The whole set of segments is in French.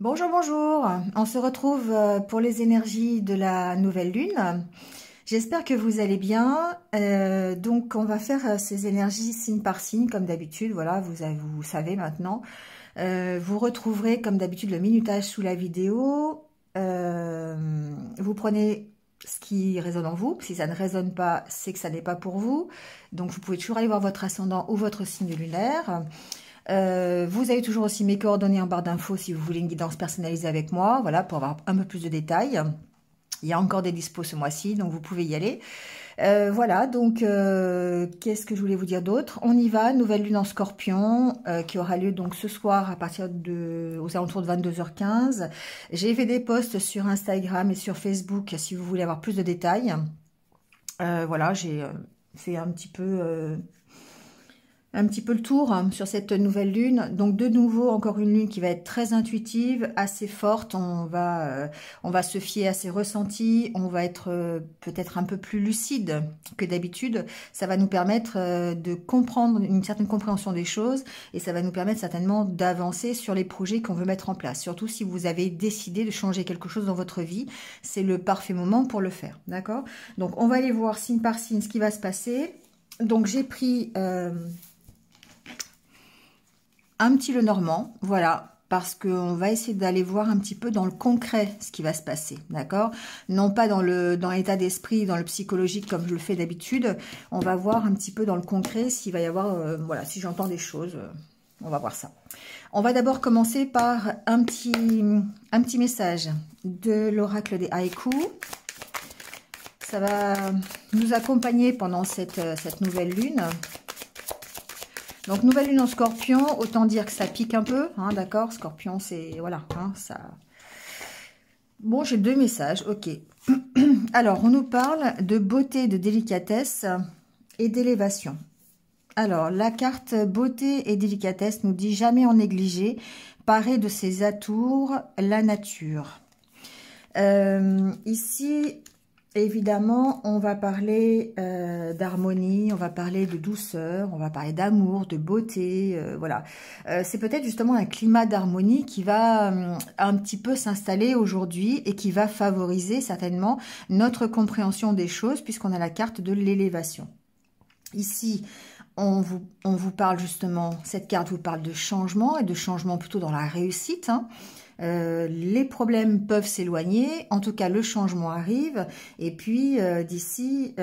Bonjour, bonjour. On se retrouve pour les énergies de la nouvelle lune. J'espère que vous allez bien. Donc, on va faire ces énergies signe par signe, comme d'habitude. Voilà, vous savez maintenant. Vous retrouverez, comme d'habitude, le minutage sous la vidéo. Vous prenez ce qui résonne en vous. Si ça ne résonne pas, c'est que ça n'est pas pour vous. Donc, vous pouvez toujours aller voir votre ascendant ou votre signe lunaire. Vous avez toujours aussi mes coordonnées en barre d'infos si vous voulez une guidance personnalisée avec moi, voilà, pour avoir un peu plus de détails. Il y a encore des dispos ce mois-ci, donc vous pouvez y aller. Voilà, donc qu'est-ce que je voulais vous dire d'autre? On y va, nouvelle lune en Scorpion qui aura lieu donc ce soir à partir aux alentours de 22h15. J'ai fait des posts sur Instagram et sur Facebook si vous voulez avoir plus de détails. Voilà, j'ai fait un petit peu le tour sur cette nouvelle lune. Donc de nouveau encore une lune qui va être très intuitive, assez forte. On va se fier à ses ressentis, on va être peut-être un peu plus lucide que d'habitude. Ça va nous permettre de comprendre une certaine compréhension des choses et ça va nous permettre certainement d'avancer sur les projets qu'on veut mettre en place. Surtout si vous avez décidé de changer quelque chose dans votre vie, c'est le parfait moment pour le faire, d'accord? Donc on va aller voir signe par signe ce qui va se passer. Donc j'ai pris un petit Lenormand, voilà, parce qu'on va essayer d'aller voir un petit peu dans le concret ce qui va se passer, d'accord? Non pas dans l'état d'esprit, dans le psychologique comme je le fais d'habitude, on va voir un petit peu dans le concret s'il va y avoir, voilà, si j'entends des choses, on va voir ça. On va d'abord commencer par un petit message de l'oracle des haïkus. Ça va nous accompagner pendant cette nouvelle lune. Donc, nouvelle lune en Scorpion, autant dire que ça pique un peu, hein, d'accord? Scorpion, c'est, voilà, hein, ça... Bon, j'ai deux messages, ok. Alors, on nous parle de beauté, de délicatesse et d'élévation. Alors, la carte beauté et délicatesse nous dit jamais en négliger, paré de ses atours, la nature. Ici... Évidemment, on va parler d'harmonie, on va parler de douceur, on va parler d'amour, de beauté, voilà. C'est peut-être justement un climat d'harmonie qui va un petit peu s'installer aujourd'hui et qui va favoriser certainement notre compréhension des choses puisqu'on a la carte de l'élévation. Ici, on vous parle justement, cette carte vous parle de changement et de changement plutôt dans la réussite, hein. Les problèmes peuvent s'éloigner, en tout cas le changement arrive, et puis d'ici,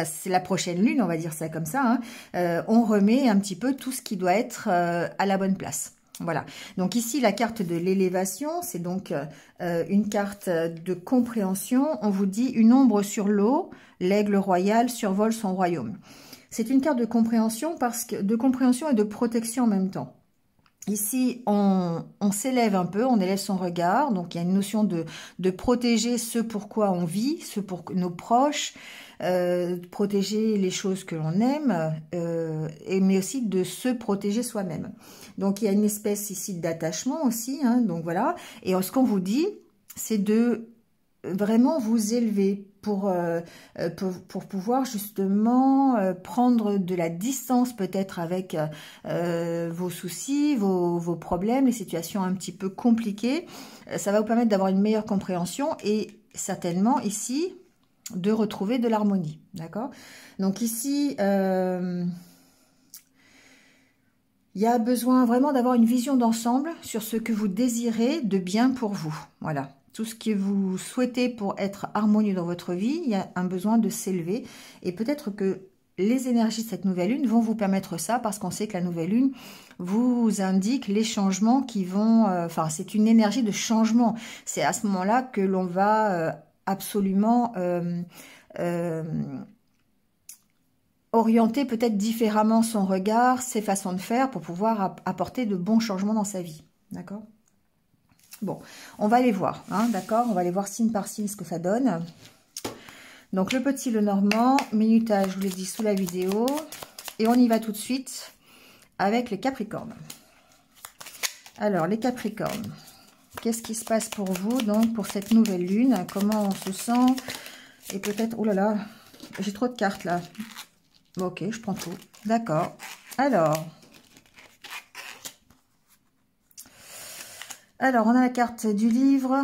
c'est la prochaine lune, on va dire ça comme ça, hein, on remet un petit peu tout ce qui doit être à la bonne place. Voilà, donc ici la carte de l'élévation, c'est donc une carte de compréhension. On vous dit une ombre sur l'eau, l'aigle royal survole son royaume. C'est une carte de compréhension de compréhension et de protection en même temps. Ici, on s'élève un peu, on élève son regard, donc il y a une notion de protéger ce pourquoi on vit, ce pour nos proches, protéger les choses que l'on aime, mais aussi de se protéger soi-même. Donc il y a une espèce ici d'attachement aussi, hein, donc voilà. Et ce qu'on vous dit, c'est de vraiment vous élever pour pouvoir justement prendre de la distance peut-être avec vos soucis, vos problèmes, les situations un petit peu compliquées. Ça va vous permettre d'avoir une meilleure compréhension et certainement ici de retrouver de l'harmonie, d'accord? Donc ici, il y a besoin vraiment d'avoir une vision d'ensemble sur ce que vous désirez de bien pour vous, voilà. Tout ce que vous souhaitez pour être harmonieux dans votre vie, il y a un besoin de s'élever. Et peut-être que les énergies de cette nouvelle lune vont vous permettre ça, parce qu'on sait que la nouvelle lune vous indique les changements qui vont... Enfin, c'est une énergie de changement. C'est à ce moment-là que l'on va absolument... orienter peut-être différemment son regard, ses façons de faire, pour pouvoir apporter de bons changements dans sa vie. D'accord ? Bon, on va aller voir, hein, d'accord? On va aller voir signe par signe ce que ça donne. Donc, le petit Lenormand, minutage, je vous l'ai dit, sous la vidéo. Et on y va tout de suite avec les Capricornes. Alors, les Capricornes, qu'est-ce qui se passe pour vous, donc, pour cette nouvelle lune? Comment on se sent? Et peut-être, oh là là, j'ai trop de cartes, là. Bon, ok, je prends tout. D'accord. Alors... Alors, on a la carte du livre,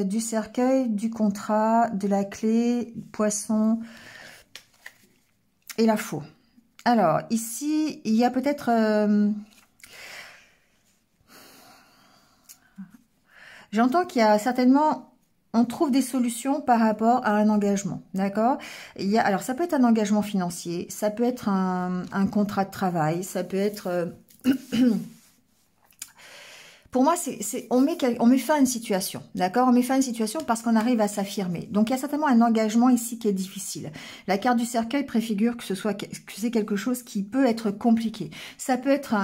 du cercueil, du contrat, de la clé, poisson et la faux. Alors, ici, il y a peut-être... j'entends qu'il y a certainement... On trouve des solutions par rapport à un engagement, d'accord? Alors, ça peut être un engagement financier, ça peut être un contrat de travail, ça peut être... Pour moi, on met fin à une situation, d'accord? On met fin à une situation parce qu'on arrive à s'affirmer. Donc, il y a certainement un engagement ici qui est difficile. La carte du cercueil préfigure que c'est quelque chose qui peut être compliqué. Ça peut être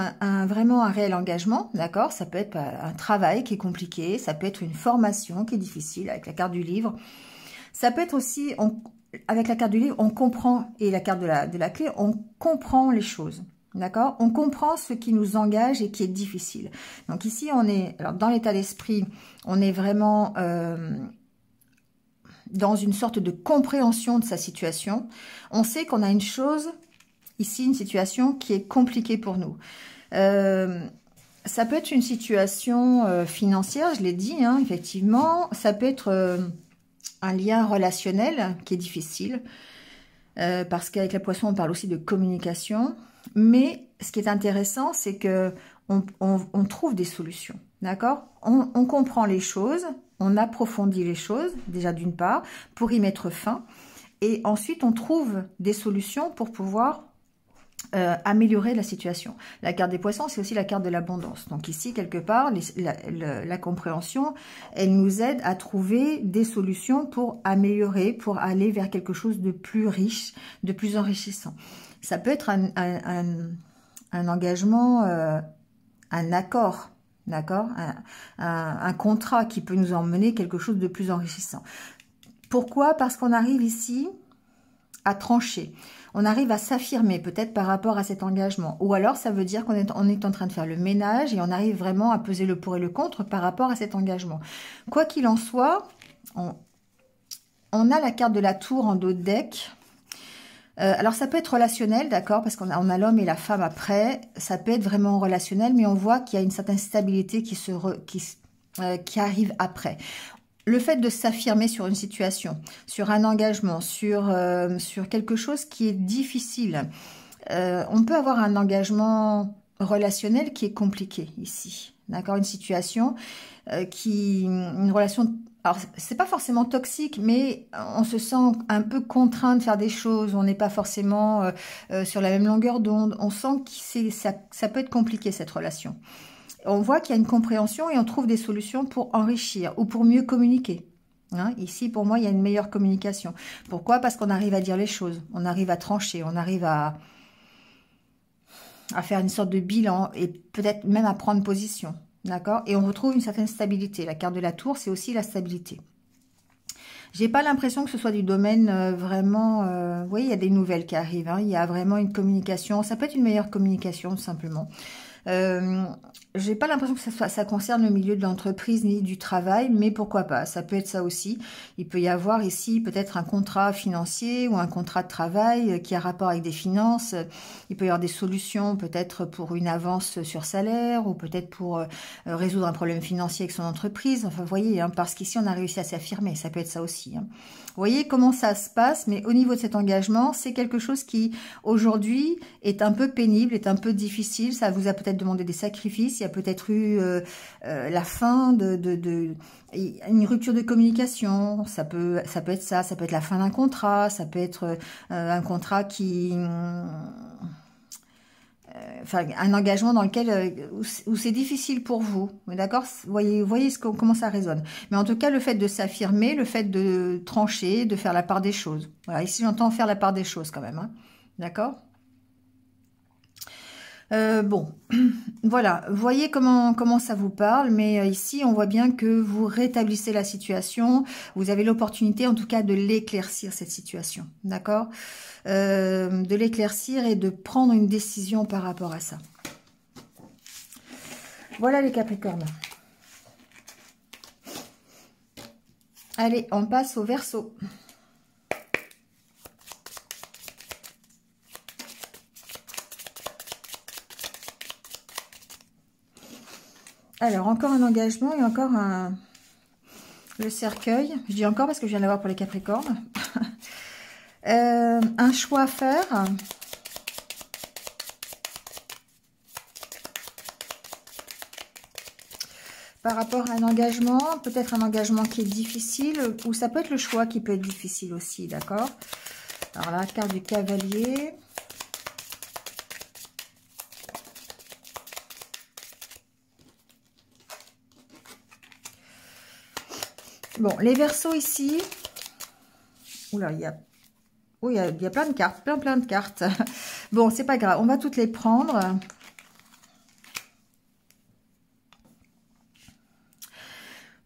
vraiment un réel engagement, d'accord? Ça peut être un travail qui est compliqué, ça peut être une formation qui est difficile avec la carte du livre. Ça peut être aussi, avec la carte du livre, on comprend, et la carte de la clé, on comprend les choses. D'accord? On comprend ce qui nous engage et qui est difficile. Donc ici, on est, alors dans l'état d'esprit, on est vraiment dans une sorte de compréhension de sa situation. On sait qu'on a une chose, ici, une situation qui est compliquée pour nous. Ça peut être une situation financière, je l'ai dit, hein, effectivement. Ça peut être un lien relationnel qui est difficile. Parce qu'avec la poisson, on parle aussi de communication. Mais ce qui est intéressant, c'est que on trouve des solutions, d'accord? On comprend les choses, on approfondit les choses, déjà d'une part, pour y mettre fin. Et ensuite, on trouve des solutions pour pouvoir améliorer la situation. La carte des poissons, c'est aussi la carte de l'abondance. Donc ici, quelque part, la compréhension, elle nous aide à trouver des solutions pour améliorer, pour aller vers quelque chose de plus riche, de plus enrichissant. Ça peut être un engagement, un accord, d'accord, un contrat qui peut nous emmener quelque chose de plus enrichissant. Pourquoi? Parce qu'on arrive ici à trancher. On arrive à s'affirmer peut-être par rapport à cet engagement. Ou alors, ça veut dire qu'on est en train de faire le ménage et on arrive vraiment à peser le pour et le contre par rapport à cet engagement. Quoi qu'il en soit, on a la carte de la tour en dos de deck. Alors, ça peut être relationnel, d'accord, parce qu'on a l'homme et la femme après. Ça peut être vraiment relationnel, mais on voit qu'il y a une certaine stabilité qui arrive après. Le fait de s'affirmer sur une situation, sur un engagement, sur quelque chose qui est difficile. On peut avoir un engagement relationnel qui est compliqué ici. D'accord? Une situation une relation... Alors, c'est pas forcément toxique, mais on se sent un peu contraint de faire des choses. On n'est pas forcément sur la même longueur d'onde. On sent que ça peut être compliqué, cette relation. On voit qu'il y a une compréhension et on trouve des solutions pour enrichir ou pour mieux communiquer. Hein, ici, pour moi, il y a une meilleure communication. Pourquoi? Parce qu'on arrive à dire les choses, on arrive à trancher, on arrive à faire une sorte de bilan et peut-être même à prendre position. D'accord? Et on retrouve une certaine stabilité. La carte de la tour, c'est aussi la stabilité. J'ai pas l'impression que ce soit du domaine vraiment... vous voyez, il y a des nouvelles qui arrivent. Hein, il y a vraiment une communication. Ça peut être une meilleure communication, tout simplement. J'ai pas l'impression que ça concerne le milieu de l'entreprise ni du travail, mais pourquoi pas, ça peut être ça aussi. Il peut y avoir ici peut-être un contrat financier ou un contrat de travail qui a rapport avec des finances. Il peut y avoir des solutions peut-être pour une avance sur salaire ou peut-être pour résoudre un problème financier avec son entreprise. Enfin, vous voyez, hein, parce qu'ici on a réussi à s'affirmer, ça peut être ça aussi. Hein. Vous voyez comment ça se passe, mais au niveau de cet engagement, c'est quelque chose qui, aujourd'hui, est un peu pénible, est un peu difficile. Ça vous a peut-être demandé des sacrifices. Il y a peut-être eu la fin une rupture de communication. Ça peut être ça. Ça peut être la fin d'un contrat. Ça peut être un contrat qui... Enfin, un engagement dans lequel où c'est difficile pour vous, d'accord? Voyez comment ça résonne. Mais en tout cas, le fait de s'affirmer, le fait de trancher, de faire la part des choses. Voilà, ici j'entends faire la part des choses quand même, hein, d'accord? Bon, voilà, voyez comment ça vous parle, mais ici on voit bien que vous rétablissez la situation, vous avez l'opportunité en tout cas de l'éclaircir cette situation, d'accord? De l'éclaircir et de prendre une décision par rapport à ça. Voilà les Capricornes. Allez, on passe au Verseau. Alors, encore un engagement et encore le cercueil. Je dis encore parce que je viens d'avoir pour les Capricornes. Un choix à faire. Par rapport à un engagement, peut-être un engagement qui est difficile, ou ça peut être le choix qui peut être difficile aussi, d'accord? Alors la carte du cavalier. Bon, les Verseaux ici. Oula, il y a... Oh, il y a plein de cartes, plein de cartes. Bon, c'est pas grave, on va toutes les prendre.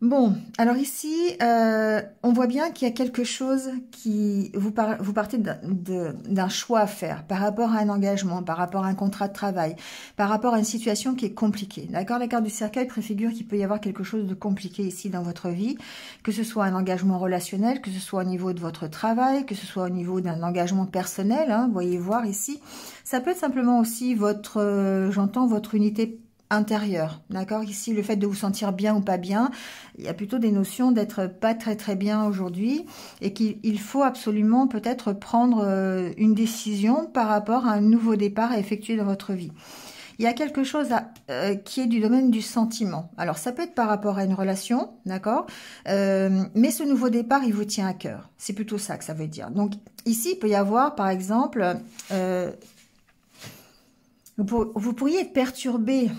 Bon, alors ici, on voit bien qu'il y a quelque chose qui... Vous partez d'un choix à faire par rapport à un engagement, par rapport à un contrat de travail, par rapport à une situation qui est compliquée. D'accord? La carte du cercueil préfigure qu'il peut y avoir quelque chose de compliqué ici dans votre vie, que ce soit un engagement relationnel, que ce soit au niveau de votre travail, que ce soit au niveau d'un engagement personnel, hein, voyez voir ici. Ça peut être simplement aussi votre, j'entends, votre unité intérieur, d'accord? Ici, le fait de vous sentir bien ou pas bien, il y a plutôt des notions d'être pas très bien aujourd'hui et qu'il faut absolument peut-être prendre une décision par rapport à un nouveau départ à effectuer dans votre vie. Il y a quelque chose qui est du domaine du sentiment. Alors, ça peut être par rapport à une relation, d'accord? Mais ce nouveau départ, il vous tient à cœur. C'est plutôt ça que ça veut dire. Donc, ici, il peut y avoir, par exemple, vous pourriez être perturbé.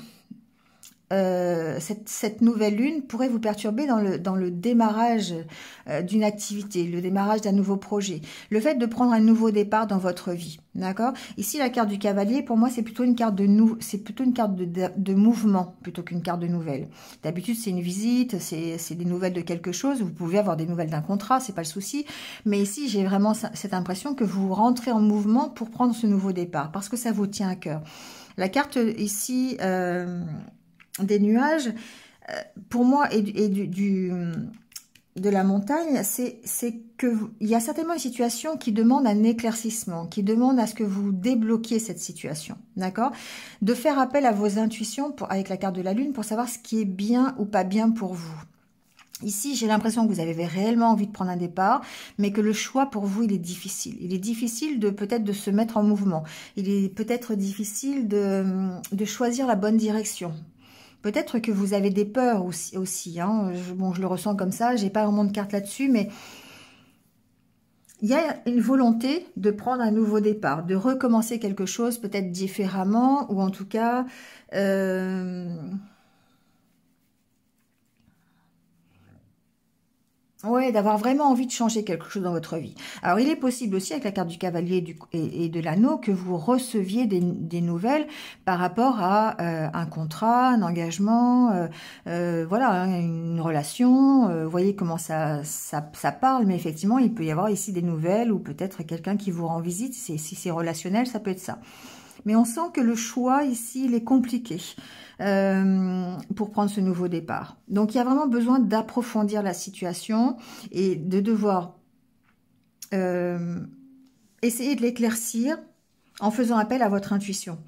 Cette nouvelle lune pourrait vous perturber dans le démarrage d'une activité, le démarrage d'un nouveau projet, le fait de prendre un nouveau départ dans votre vie, d'accord? Ici, la carte du cavalier, pour moi, c'est plutôt une carte de mouvement plutôt qu'une carte de nouvelles. D'habitude, c'est une visite, c'est des nouvelles de quelque chose. Vous pouvez avoir des nouvelles d'un contrat, c'est pas le souci. Mais ici, j'ai vraiment cette impression que vous rentrez en mouvement pour prendre ce nouveau départ, parce que ça vous tient à cœur. La carte ici... des nuages, pour moi, et de la montagne, c'est que il y a certainement une situation qui demande un éclaircissement, qui demande à ce que vous débloquiez cette situation, d'accord? De faire appel à vos intuitions avec la carte de la lune pour savoir ce qui est bien ou pas bien pour vous. Ici, j'ai l'impression que vous avez réellement envie de prendre un départ, mais que le choix pour vous, il est difficile. Il est difficile peut-être de se mettre en mouvement. Il est peut-être difficile de choisir la bonne direction. Peut-être que vous avez des peurs aussi hein. Bon, je le ressens comme ça, j'ai pas vraiment de carte là-dessus, mais il y a une volonté de prendre un nouveau départ, de recommencer quelque chose peut-être différemment, ou en tout cas... Ouais, d'avoir vraiment envie de changer quelque chose dans votre vie. Alors, il est possible aussi, avec la carte du cavalier et de l'anneau, que vous receviez des nouvelles par rapport à un contrat, un engagement, voilà, hein, une relation. Vous voyez comment ça parle, mais effectivement, il peut y avoir ici des nouvelles ou peut-être quelqu'un qui vous rend visite. Si c'est relationnel, ça peut être ça. Mais on sent que le choix ici, il est compliqué pour prendre ce nouveau départ. Donc, il y a vraiment besoin d'approfondir la situation et de devoir essayer de l'éclaircir en faisant appel à votre intuition.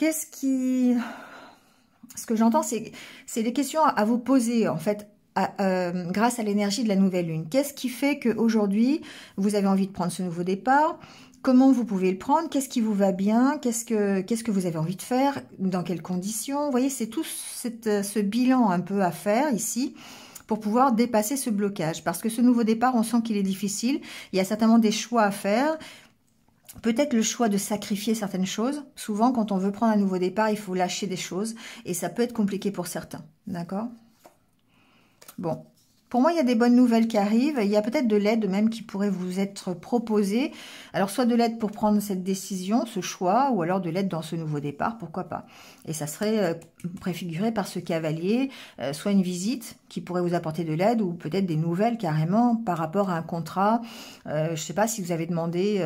Ce que j'entends, c'est des questions à vous poser, en fait, grâce à l'énergie de la nouvelle lune. Qu'est-ce qui fait qu'aujourd'hui, vous avez envie de prendre ce nouveau départ ? Comment vous pouvez le prendre? Qu'est-ce qui vous va bien? Qu'est-ce que vous avez envie de faire? Dans quelles conditions? Vous voyez, c'est tout ce bilan un peu à faire ici pour pouvoir dépasser ce blocage. Parce que ce nouveau départ, on sent qu'il est difficile. Il y a certainement des choix à faire. Peut-être le choix de sacrifier certaines choses. Souvent, quand on veut prendre un nouveau départ, il faut lâcher des choses. Et ça peut être compliqué pour certains. D'accord? Bon. Pour moi, il y a des bonnes nouvelles qui arrivent. Il y a peut-être de l'aide même qui pourrait vous être proposée. Alors, soit de l'aide pour prendre cette décision, ce choix, ou alors de l'aide dans ce nouveau départ, pourquoi pas. Et ça serait préfiguré par ce cavalier, soit une visite qui pourrait vous apporter de l'aide, ou peut-être des nouvelles carrément par rapport à un contrat. Je ne sais pas si vous avez demandé...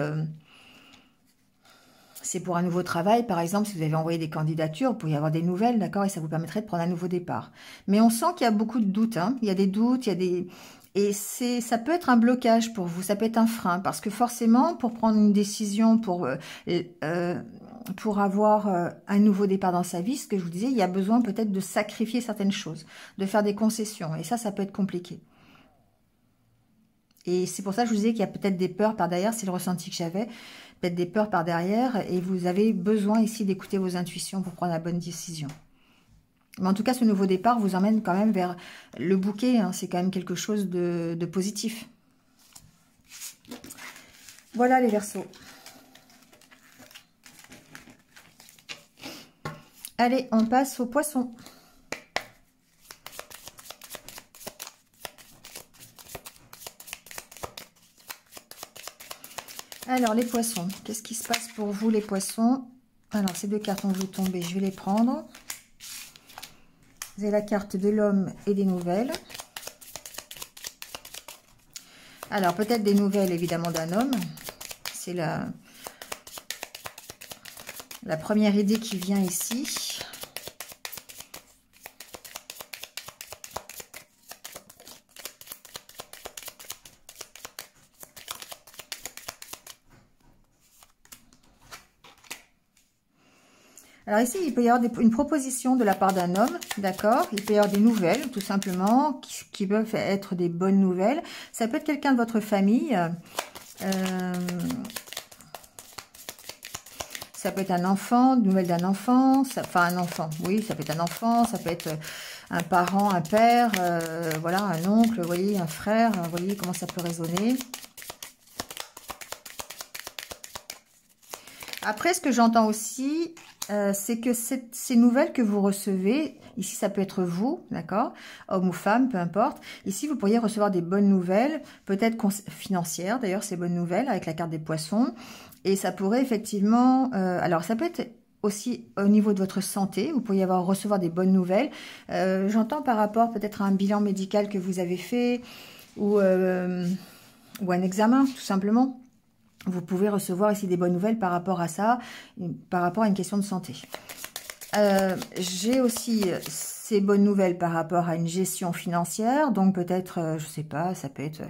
c'est pour un nouveau travail, par exemple, si vous avez envoyé des candidatures, vous pourriez avoir des nouvelles, d'accord, et ça vous permettrait de prendre un nouveau départ. Mais on sent qu'il y a beaucoup de doutes, hein. Il y a des doutes, il y a des... Et ça peut être un blocage pour vous, ça peut être un frein, parce que forcément, pour prendre une décision, pour pour avoir un nouveau départ dans sa vie, ce que je vous disais, il y a besoin peut-être de sacrifier certaines choses, de faire des concessions. Et ça peut être compliqué. Et c'est pour ça que je vous disais qu'il y a peut-être des peurs par derrière, c'est le ressenti que j'avais, peut-être des peurs par derrière, et vous avez besoin ici d'écouter vos intuitions pour prendre la bonne décision. Mais en tout cas, ce nouveau départ vous emmène quand même vers le bouquet, hein, c'est quand même quelque chose de positif. Voilà les Verseaux. Allez, on passe aux Poissons. Alors, les Poissons, qu'est-ce qui se passe pour vous, les Poissons? Alors, ces deux cartes ont vous tomber, je vais les prendre. Vous avez la carte de l'homme et des nouvelles. Alors, peut-être des nouvelles, évidemment, d'un homme. C'est la première idée qui vient ici. Alors ici, il peut y avoir une proposition de la part d'un homme, d'accord? Il peut y avoir des nouvelles, tout simplement, qui peuvent être des bonnes nouvelles. Ça peut être quelqu'un de votre famille. Ça peut être un enfant, une nouvelle d'un enfant. Enfin, un enfant, oui, ça peut être un enfant. Ça peut être un parent, un père, voilà, un oncle, vous voyez, un frère. Vous voyez comment ça peut résonner. Après, ce que j'entends aussi, c'est que ces nouvelles que vous recevez, ici ça peut être vous, d'accord, homme ou femme, peu importe. Ici, vous pourriez recevoir des bonnes nouvelles, peut-être financières, d'ailleurs, ces bonnes nouvelles avec la carte des Poissons. Et ça pourrait effectivement, alors ça peut être aussi au niveau de votre santé, vous pourriez recevoir des bonnes nouvelles. J'entends par rapport peut-être à un bilan médical que vous avez fait ou un examen, tout simplement. Vous pouvez recevoir ici des bonnes nouvelles par rapport à ça, par rapport à une question de santé. J'ai aussi ces bonnes nouvelles par rapport à une gestion financière. Donc peut-être, je sais pas, ça peut être...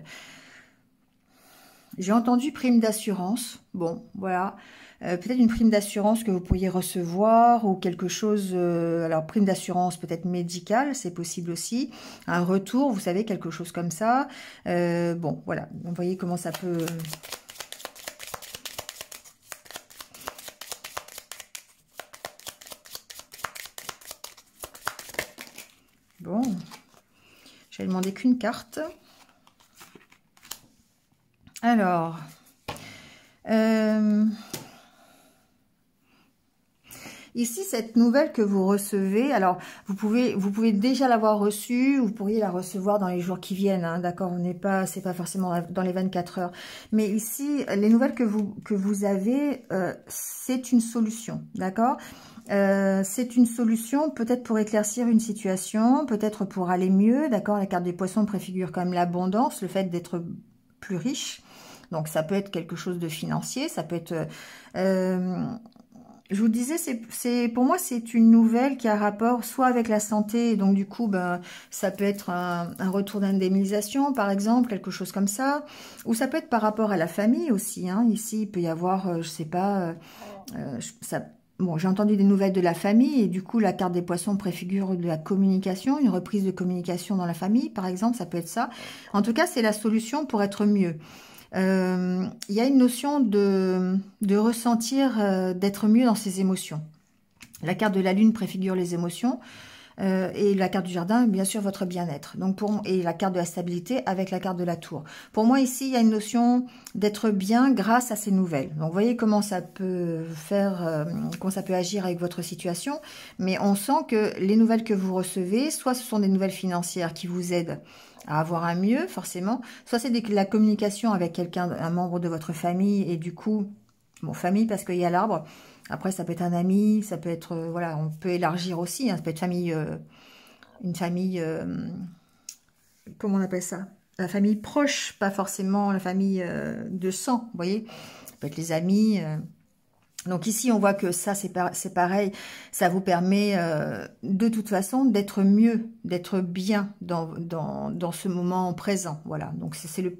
J'ai entendu prime d'assurance. Bon, voilà. Peut-être une prime d'assurance que vous pourriez recevoir ou quelque chose... alors, prime d'assurance peut-être médicale, c'est possible aussi. Un retour, vous savez, quelque chose comme ça. Bon, voilà. Vous voyez comment ça peut... Bon, je vais demander qu'une carte. Alors, ici, cette nouvelle que vous recevez, alors vous pouvez déjà l'avoir reçue, vous pourriez la recevoir dans les jours qui viennent, hein, d'accord, c'est pas forcément dans les 24 heures. Mais ici, les nouvelles que vous avez, c'est une solution, d'accord. C'est une solution peut-être pour éclaircir une situation, peut-être pour aller mieux, d'accord. La carte des Poissons préfigure quand même l'abondance, le fait d'être plus riche. Donc ça peut être quelque chose de financier, ça peut être... je vous disais, pour moi, c'est une nouvelle qui a rapport soit avec la santé, et donc du coup, ben, ça peut être un retour d'indemnisation, par exemple, quelque chose comme ça, ou ça peut être par rapport à la famille aussi, hein. Ici, il peut y avoir, je sais pas, bon, j'ai entendu des nouvelles de la famille, et du coup, la carte des Poissons préfigure de la communication, une reprise de communication dans la famille, par exemple, ça peut être ça. En tout cas, c'est la solution pour être mieux. Il y a une notion de ressentir, d'être mieux dans ses émotions. La carte de la Lune préfigure les émotions. Et la carte du jardin, bien sûr, votre bien-être. Donc et la carte de la stabilité avec la carte de la tour. Pour moi, ici, il y a une notion d'être bien grâce à ces nouvelles. Donc, vous voyez comment ça peut comment ça peut agir avec votre situation. Mais on sent que les nouvelles que vous recevez, soit ce sont des nouvelles financières qui vous aident à avoir un mieux, forcément. Soit c'est la communication avec quelqu'un, un membre de votre famille, et du coup, bon, famille parce qu'il y a l'arbre. Après, ça peut être un ami, ça peut être, voilà, on peut élargir aussi, hein, ça peut être famille, une famille, comment on appelle ça? La famille proche, pas forcément la famille de sang, vous voyez? Ça peut être les amis. Donc ici, on voit que ça, c'est pareil, ça vous permet de toute façon d'être mieux, d'être bien dans ce moment présent, voilà. Donc c'est la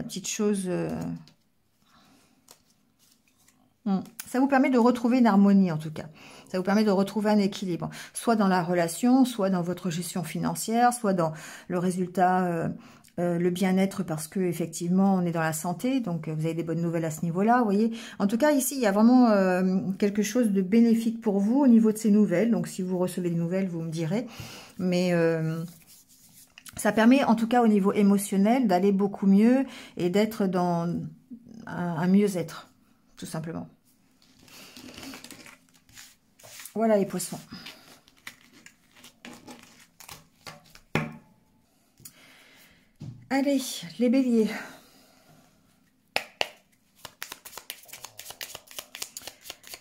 petite chose... Ça vous permet de retrouver une harmonie, en tout cas. Ça vous permet de retrouver un équilibre, soit dans la relation, soit dans votre gestion financière, soit dans le résultat, le bien-être, parce que effectivement on est dans la santé, donc vous avez des bonnes nouvelles à ce niveau-là, vous voyez. En tout cas, ici, il y a vraiment quelque chose de bénéfique pour vous au niveau de ces nouvelles. Donc, si vous recevez des nouvelles, vous me direz. Mais ça permet, en tout cas, au niveau émotionnel, d'aller beaucoup mieux et d'être dans un mieux-être, tout simplement. Voilà les poissons. Allez, les béliers.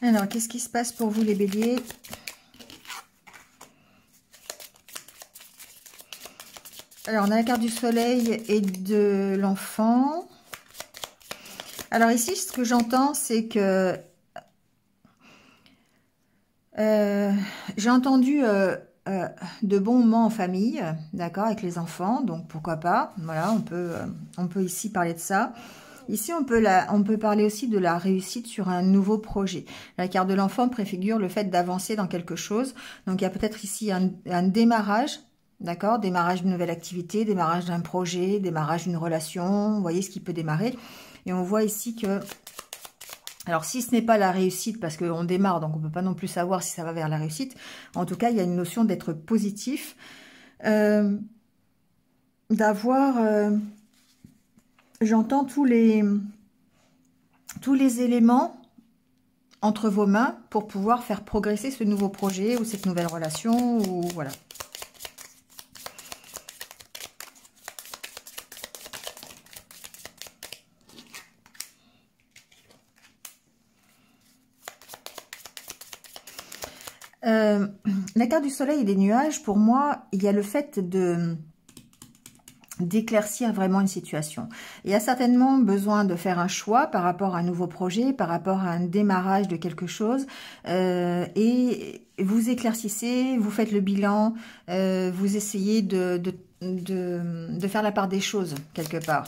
Alors, qu'est-ce qui se passe pour vous les béliers? Alors, on a la carte du soleil et de l'enfant. Alors ici, ce que j'entends, c'est que j'ai entendu de bons moments en famille, d'accord, avec les enfants, donc pourquoi pas, voilà, on peut ici parler de ça. Ici, on peut parler aussi de la réussite sur un nouveau projet. La carte de l'enfant préfigure le fait d'avancer dans quelque chose, donc il y a peut-être ici un démarrage, d'accord, démarrage d'une nouvelle activité, démarrage d'un projet, démarrage d'une relation, vous voyez ce qui peut démarrer, et on voit ici que... Alors, si ce n'est pas la réussite, parce qu'on démarre, donc on ne peut pas non plus savoir si ça va vers la réussite. En tout cas, il y a une notion d'être positif, d'avoir, j'entends tous les éléments entre vos mains pour pouvoir faire progresser ce nouveau projet ou cette nouvelle relation, ou voilà. La carte du soleil et des nuages, pour moi, il y a le fait d'éclaircir vraiment une situation. Il y a certainement besoin de faire un choix par rapport à un nouveau projet, par rapport à un démarrage de quelque chose, et vous éclaircissez, vous faites le bilan, vous essayez de faire la part des choses quelque part,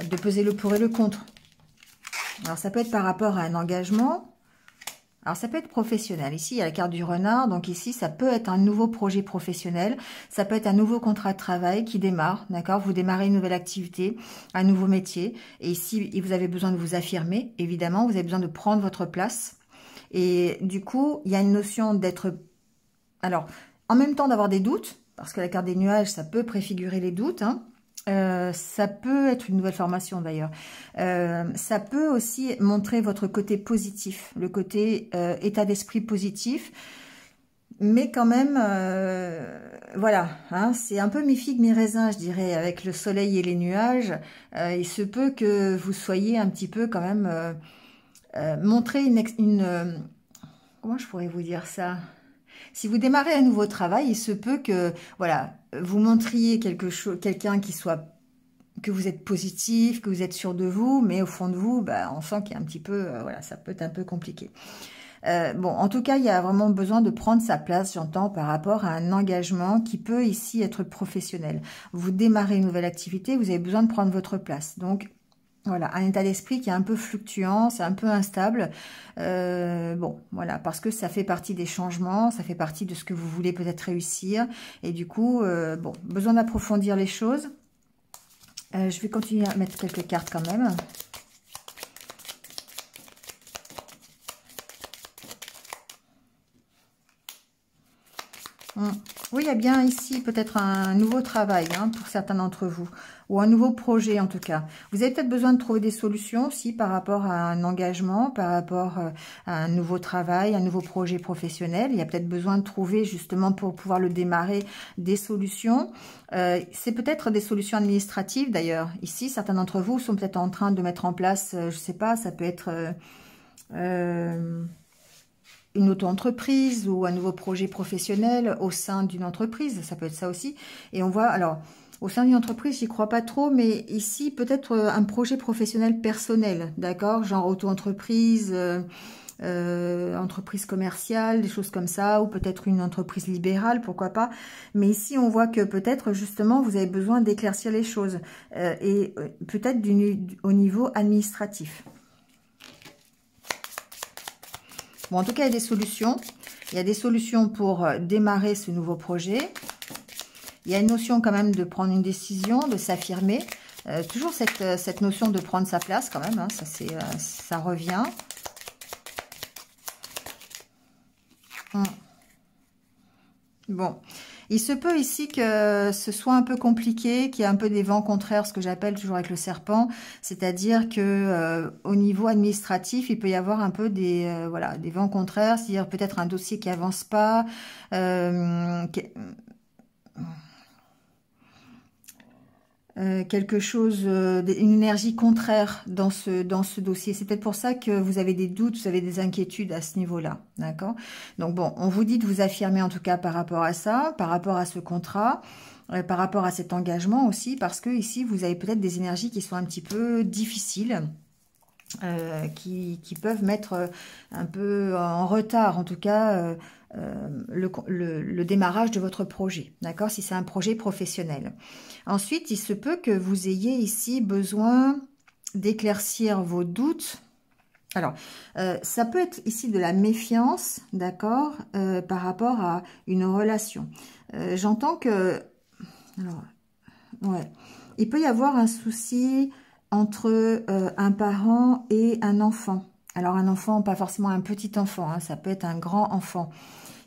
de peser le pour et le contre. Alors ça peut être par rapport à un engagement. Alors, ça peut être professionnel. Ici, il y a la carte du renard. Donc, ici, ça peut être un nouveau projet professionnel. Ça peut être un nouveau contrat de travail qui démarre. D'accord? Vous démarrez une nouvelle activité, un nouveau métier. Et ici, vous avez besoin de vous affirmer. Évidemment, vous avez besoin de prendre votre place. Et du coup, il y a une notion d'être... Alors, en même temps d'avoir des doutes, parce que la carte des nuages, ça peut préfigurer les doutes, hein. Ça peut être une nouvelle formation d'ailleurs. Ça peut aussi montrer votre côté positif, le côté état d'esprit positif. Mais quand même, voilà, hein, c'est un peu mi-figue, mi-raisin, je dirais, avec le soleil et les nuages. Il se peut que vous soyez un petit peu quand même... montrer comment je pourrais vous dire ça ? Si vous démarrez un nouveau travail, il se peut que, voilà, vous montriez quelqu'un qui soit, que vous êtes positif, que vous êtes sûr de vous, mais au fond de vous, bah, on sent qu'il y a un petit peu, voilà, ça peut être un peu compliqué. Bon, en tout cas, il y a vraiment besoin de prendre sa place, j'entends, par rapport à un engagement qui peut ici être professionnel. Vous démarrez une nouvelle activité, vous avez besoin de prendre votre place. Donc, voilà, un état d'esprit qui est un peu fluctuant, c'est un peu instable. Bon, voilà, parce que ça fait partie des changements, ça fait partie de ce que vous voulez peut-être réussir. Et du coup, bon, besoin d'approfondir les choses. Je vais continuer à mettre quelques cartes quand même. Oui, il y a bien ici peut-être un nouveau travail, hein, pour certains d'entre vous, ou un nouveau projet en tout cas. Vous avez peut-être besoin de trouver des solutions aussi par rapport à un engagement, par rapport à un nouveau travail, un nouveau projet professionnel. Il y a peut-être besoin de trouver justement pour pouvoir le démarrer des solutions. C'est peut-être des solutions administratives d'ailleurs. Ici, certains d'entre vous sont peut-être en train de mettre en place, je sais pas, ça peut être... une auto-entreprise ou un nouveau projet professionnel au sein d'une entreprise, ça peut être ça aussi. Et on voit, alors, au sein d'une entreprise, j'y crois pas trop, mais ici, peut-être un projet professionnel personnel, d'accord? Genre auto-entreprise, entreprise commerciale, des choses comme ça, ou peut-être une entreprise libérale, pourquoi pas. Mais ici, on voit que peut-être, justement, vous avez besoin d'éclaircir les choses, et peut-être au niveau administratif. Bon, en tout cas, il y a des solutions. Il y a des solutions pour démarrer ce nouveau projet. Il y a une notion quand même de prendre une décision, de s'affirmer. Toujours cette notion de prendre sa place quand même, hein, ça revient. Bon, il se peut ici que ce soit un peu compliqué, qu'il y ait un peu des vents contraires, ce que j'appelle toujours avec le serpent, c'est-à-dire que au niveau administratif, il peut y avoir un peu des voilà, des vents contraires, c'est-à-dire peut-être un dossier qui avance pas, quelque chose, une énergie contraire dans ce dossier. C'est peut-être pour ça que vous avez des doutes, vous avez des inquiétudes à ce niveau-là, d'accord? Donc bon, on vous dit de vous affirmer en tout cas par rapport à ça, par rapport à ce contrat, par rapport à cet engagement aussi, parce que ici, vous avez peut-être des énergies qui sont un petit peu difficiles. Qui peuvent mettre un peu en retard, en tout cas, le démarrage de votre projet, d'accord, si c'est un projet professionnel. Ensuite, il se peut que vous ayez ici besoin d'éclaircir vos doutes. Alors, ça peut être ici de la méfiance, d'accord, par rapport à une relation. J'entends que... Alors, ouais, il peut y avoir un souci entre un parent et un enfant. Alors un enfant, pas forcément un petit enfant, hein, ça peut être un grand enfant.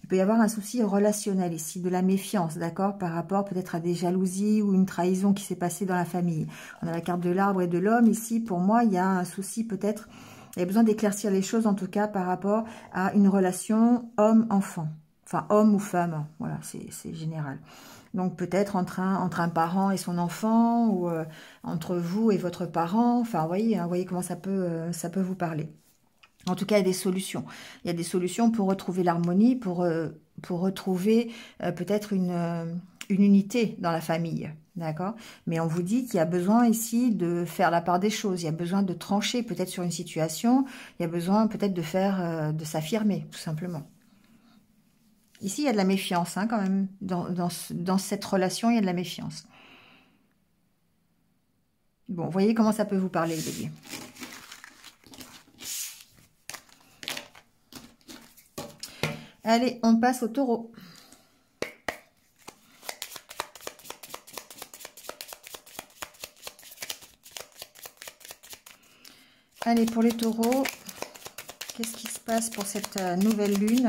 Il peut y avoir un souci relationnel ici, de la méfiance, d'accord, par rapport peut-être à des jalousies ou une trahison qui s'est passée dans la famille. On a la carte de l'arbre et de l'homme. Ici, pour moi, il y a un souci peut-être, il y a besoin d'éclaircir les choses en tout cas par rapport à une relation homme-enfant. Enfin, homme ou femme, voilà, c'est général. Donc peut-être entre un parent et son enfant, ou entre vous et votre parent. Enfin, vous voyez comment ça peut vous parler. En tout cas, il y a des solutions. Il y a des solutions pour retrouver l'harmonie, pour retrouver peut-être une unité dans la famille. D'accord? Mais on vous dit qu'il y a besoin ici de faire la part des choses. Il y a besoin de trancher peut-être sur une situation. Il y a besoin peut-être de faire, de s'affirmer, tout simplement. Ici, il y a de la méfiance, hein, quand même. Dans cette relation, il y a de la méfiance. Bon, vous voyez comment ça peut vous parler, les béliers. Allez, on passe au taureau. Allez, pour les taureaux, qu'est-ce qui se passe pour cette nouvelle lune ?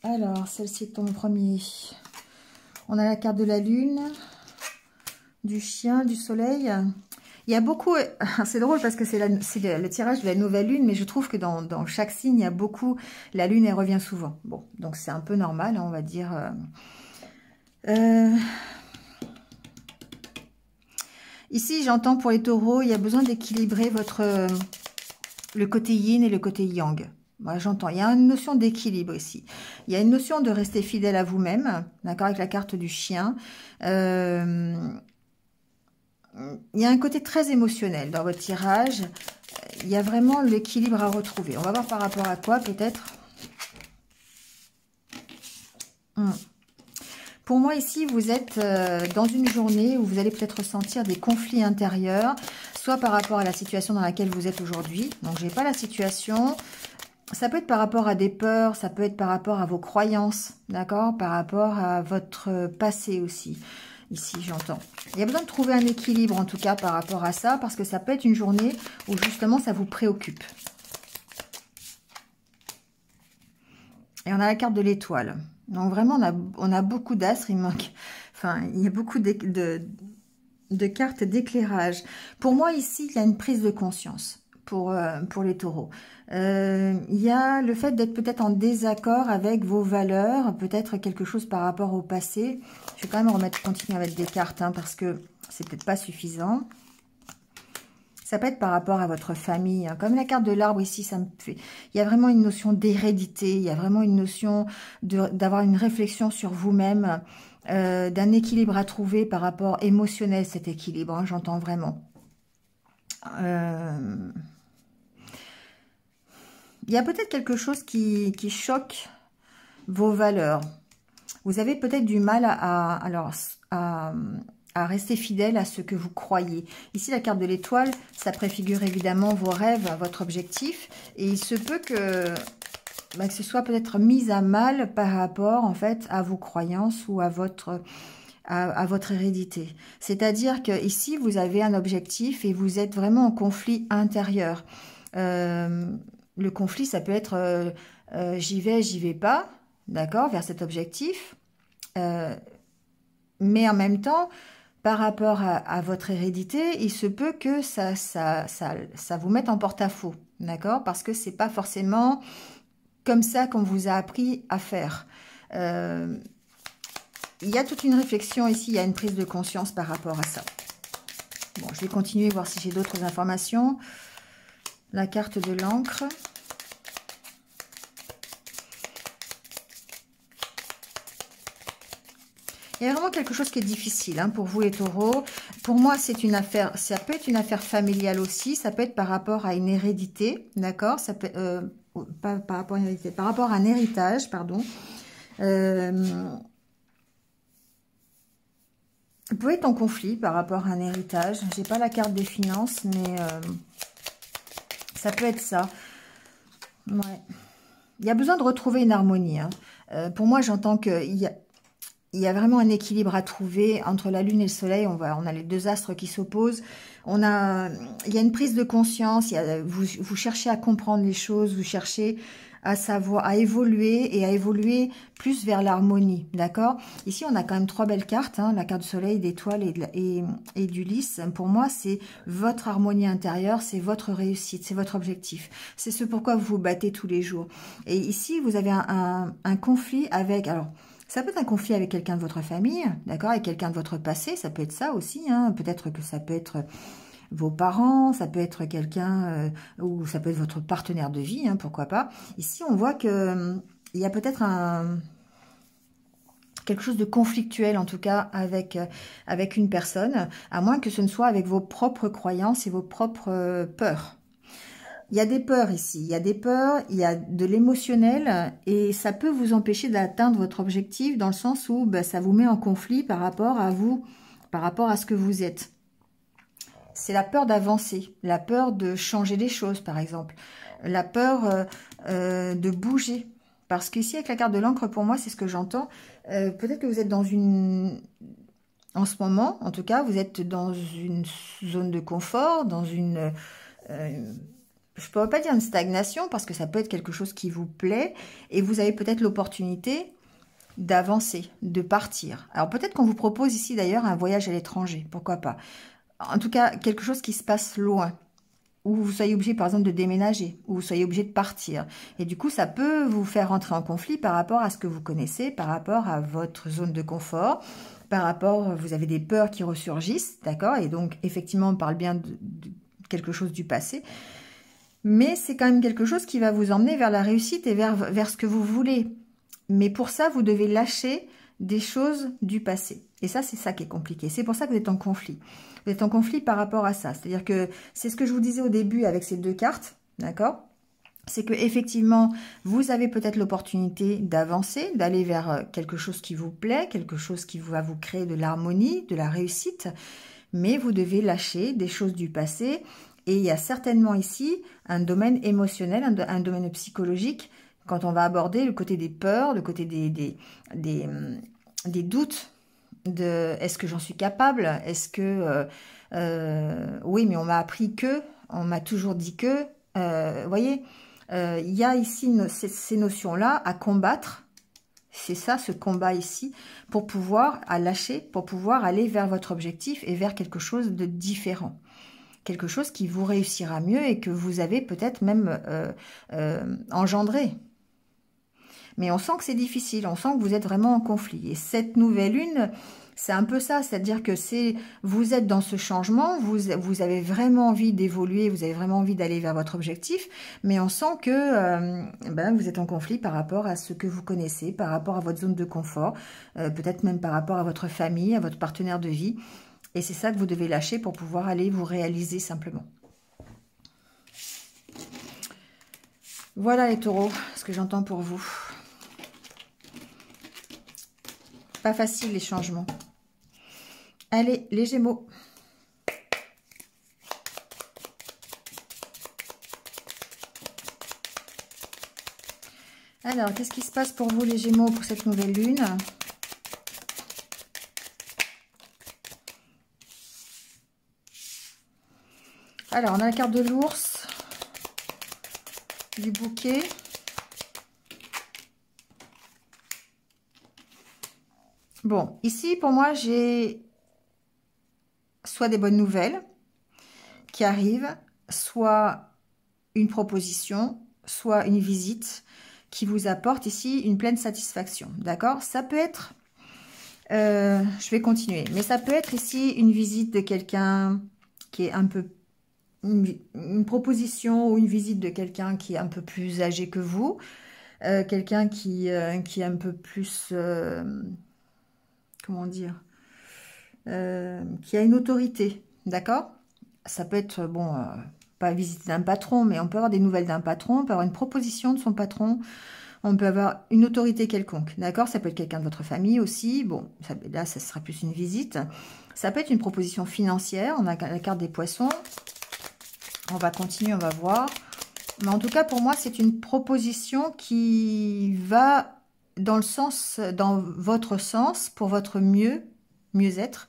Alors, celle-ci tombe en premier. On a la carte de la lune, du chien, du soleil. Il y a beaucoup... C'est drôle parce que c'est le tirage de la nouvelle lune, mais je trouve que dans chaque signe, il y a beaucoup... La lune, elle revient souvent. Bon, donc c'est un peu normal, hein, on va dire. Ici, j'entends pour les taureaux, il y a besoin d'équilibrer le côté yin et le côté yang. Moi, j'entends. Il y a une notion d'équilibre ici. Il y a une notion de rester fidèle à vous-même, d'accord, avec la carte du chien. Il y a un côté très émotionnel dans votre tirage. Il y a vraiment l'équilibre à retrouver. On va voir par rapport à quoi, peut-être. Pour moi, ici, vous êtes dans une journée où vous allez peut-être ressentir des conflits intérieurs, soit par rapport à la situation dans laquelle vous êtes aujourd'hui. Donc, je n'ai pas la situation. Ça peut être par rapport à des peurs, ça peut être par rapport à vos croyances, d'accord? Par rapport à votre passé aussi. Ici, j'entends. Il y a besoin de trouver un équilibre, en tout cas, par rapport à ça, parce que ça peut être une journée où, justement, ça vous préoccupe. Et on a la carte de l'étoile. Donc, vraiment, on a beaucoup d'astres. Il manque... Enfin, il y a beaucoup de cartes d'éclairage. Pour moi, ici, il y a une prise de conscience pour les taureaux. Il y a le fait d'être peut-être en désaccord avec vos valeurs, peut-être quelque chose par rapport au passé. Je vais quand même continuer à mettre des cartes, hein, parce que c'est peut-être pas suffisant. Ça peut être par rapport à votre famille, hein. Comme la carte de l'arbre ici, ça me fait... Il y a vraiment une notion d'hérédité, il y a vraiment une notion d'avoir une réflexion sur vous-même, d'un équilibre à trouver par rapport émotionnel, cet équilibre, hein, j'entends vraiment. Il y a peut-être quelque chose qui choque vos valeurs. Vous avez peut-être du mal à à rester fidèle à ce que vous croyez. Ici, la carte de l'étoile, ça préfigure évidemment vos rêves, votre objectif. Et il se peut que, que ce soit peut-être mis à mal par rapport, en fait, à vos croyances ou à votre hérédité. C'est-à-dire que ici, vous avez un objectif et vous êtes vraiment en conflit intérieur. Le conflit, ça peut être j'y vais pas, d'accord, vers cet objectif. Mais en même temps, par rapport à votre hérédité, il se peut que ça vous mette en porte-à-faux, d'accord? Parce que c'est pas forcément comme ça qu'on vous a appris à faire. Il y a toute une réflexion ici, il y a une prise de conscience par rapport à ça. Bon, je vais continuer, voir si j'ai d'autres informations. La carte de l'encre. Il y a vraiment quelque chose qui est difficile hein, pour vous les taureaux. Pour moi, c'est une affaire, ça peut être une affaire familiale aussi, ça peut être par rapport à une hérédité, d'accord? Ça peut pas par rapport à une hérédité, par rapport à un héritage, pardon. Vous pouvez être en conflit par rapport à un héritage. J'ai pas la carte des finances, mais ça peut être ça. Ouais. Il y a besoin de retrouver une harmonie. Hein. Pour moi, j'entends qu'il y a vraiment un équilibre à trouver entre la Lune et le Soleil. On a les deux astres qui s'opposent. Il y a une prise de conscience. Vous cherchez à comprendre les choses. Vous cherchez à savoir, à évoluer plus vers l'harmonie. D'accord? Ici, on a quand même trois belles cartes. Hein, la carte du Soleil, d'étoiles et du lys. Pour moi, c'est votre harmonie intérieure. C'est votre réussite. C'est votre objectif. C'est ce pourquoi vous vous battez tous les jours. Et ici, vous avez un conflit avec... Alors, ça peut être un conflit avec quelqu'un de votre famille, d'accord, avec quelqu'un de votre passé, ça peut être ça aussi, hein. Peut-être que ça peut être vos parents, ça peut être quelqu'un, ou ça peut être votre partenaire de vie, hein, pourquoi pas. Ici, on voit que il y a peut-être quelque chose de conflictuel, en tout cas, avec une personne, à moins que ce ne soit avec vos propres croyances et vos propres peurs. Il y a des peurs ici, il y a des peurs, il y a de l'émotionnel et ça peut vous empêcher d'atteindre votre objectif dans le sens où ça vous met en conflit par rapport à vous, par rapport à ce que vous êtes. C'est la peur d'avancer, la peur de changer les choses par exemple, la peur de bouger. Parce qu'ici avec la carte de l'encre, pour moi c'est ce que j'entends, peut-être que vous êtes dans une... En ce moment, en tout cas, vous êtes dans une zone de confort, dans une... je ne pourrais pas dire une stagnation parce que ça peut être quelque chose qui vous plaît et vous avez peut-être l'opportunité d'avancer, de partir. Alors peut-être qu'on vous propose ici d'ailleurs un voyage à l'étranger, pourquoi pas. En tout cas, quelque chose qui se passe loin, où vous soyez obligé par exemple de déménager, où vous soyez obligé de partir. Et du coup, ça peut vous faire rentrer en conflit par rapport à ce que vous connaissez, par rapport à votre zone de confort, par rapport, vous avez des peurs qui ressurgissent, d'accord? Et donc effectivement, on parle bien de quelque chose du passé. Mais c'est quand même quelque chose qui va vous emmener vers la réussite et vers ce que vous voulez. Mais pour ça, vous devez lâcher des choses du passé. Et ça, c'est ça qui est compliqué. C'est pour ça que vous êtes en conflit. Vous êtes en conflit par rapport à ça. C'est-à-dire que c'est ce que je vous disais au début avec ces deux cartes, d'accord? C'est que effectivement, vous avez peut-être l'opportunité d'avancer, d'aller vers quelque chose qui vous plaît, quelque chose qui va vous créer de l'harmonie, de la réussite. Mais vous devez lâcher des choses du passé. Et il y a certainement ici un domaine émotionnel, un domaine psychologique, quand on va aborder le côté des peurs, le côté des doutes, de est-ce que j'en suis capable, est-ce que, oui, mais on m'a appris que, on m'a toujours dit que, vous voyez, il y a ici ces notions-là à combattre, c'est ça, ce combat ici, pour pouvoir lâcher, pour pouvoir aller vers votre objectif et vers quelque chose de différent. Quelque chose qui vous réussira mieux et que vous avez peut-être même engendré. Mais on sent que c'est difficile, on sent que vous êtes vraiment en conflit. Et cette nouvelle lune, c'est un peu ça, c'est-à-dire que vous êtes dans ce changement, vous avez vraiment envie d'évoluer, vous avez vraiment envie d'aller vers votre objectif, mais on sent que vous êtes en conflit par rapport à ce que vous connaissez, par rapport à votre zone de confort, peut-être même par rapport à votre famille, à votre partenaire de vie. Et c'est ça que vous devez lâcher pour pouvoir aller vous réaliser simplement. Voilà les taureaux, ce que j'entends pour vous. Pas facile les changements. Allez, les Gémeaux. Alors, qu'est-ce qui se passe pour vous, les Gémeaux, pour cette nouvelle lune? Alors, on a la carte de l'ours, du bouquet. Bon, ici, pour moi, j'ai soit des bonnes nouvelles qui arrivent, soit une proposition, soit une visite qui vous apporte ici une pleine satisfaction. D'accord? Ça peut être, je vais continuer, mais ça peut être ici une visite de quelqu'un qui est un peu, une proposition ou une visite de quelqu'un qui est un peu plus âgé que vous, quelqu'un qui est un peu plus, comment dire, qui a une autorité, d'accord? Ça peut être, bon, pas visite d'un patron, mais on peut avoir des nouvelles d'un patron, on peut avoir une proposition de son patron, on peut avoir une autorité quelconque, d'accord? Ça peut être quelqu'un de votre famille aussi, bon, ça, là, ça sera plus une visite. Ça peut être une proposition financière, on a la carte des poissons. On va continuer, on va voir. Mais en tout cas, pour moi, c'est une proposition qui va dans le sens, dans votre sens, pour votre mieux-être,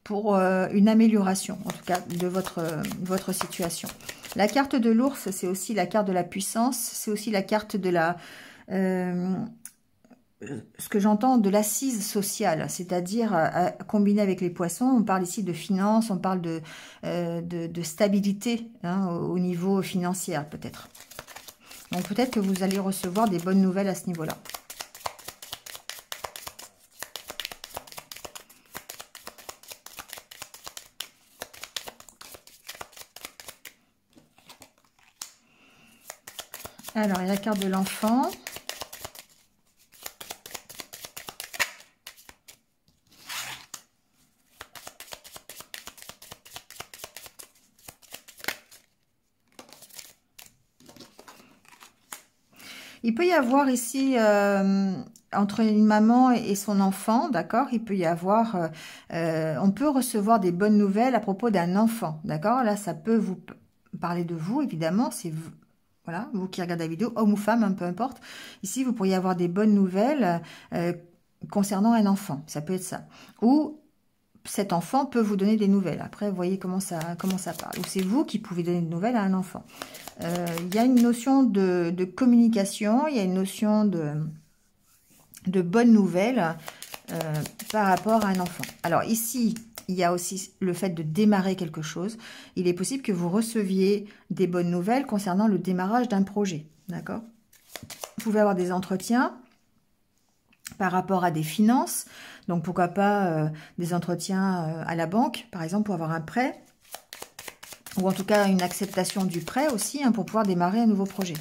pour une amélioration, en tout cas, de votre situation. La carte de l'ours, c'est aussi la carte de la puissance, c'est aussi la carte de la... ce que j'entends de l'assise sociale, c'est-à-dire combiné avec les poissons, on parle ici de finances, on parle de stabilité hein, au niveau financier peut-être. Donc peut-être que vous allez recevoir des bonnes nouvelles à ce niveau-là. Alors, il y a la carte de l'enfant. Il peut y avoir ici, entre une maman et son enfant, d'accord, il peut y avoir, on peut recevoir des bonnes nouvelles à propos d'un enfant, d'accord. Là, ça peut vous parler de vous, évidemment, c'est vous. Voilà, vous qui regardez la vidéo, homme ou femme, hein, peu importe. Ici, vous pourriez avoir des bonnes nouvelles concernant un enfant. Ça peut être ça. Ou cet enfant peut vous donner des nouvelles. Après, vous voyez comment ça parle. Ou c'est vous qui pouvez donner des nouvelles à un enfant. Il y a une notion de communication, il y a une notion de bonnes nouvelles par rapport à un enfant. Alors ici, il y a aussi le fait de démarrer quelque chose. Il est possible que vous receviez des bonnes nouvelles concernant le démarrage d'un projet. D'accord? Vous pouvez avoir des entretiens par rapport à des finances. Donc, pourquoi pas des entretiens à la banque, par exemple, pour avoir un prêt. Ou en tout cas, une acceptation du prêt aussi, hein, pour pouvoir démarrer un nouveau projet.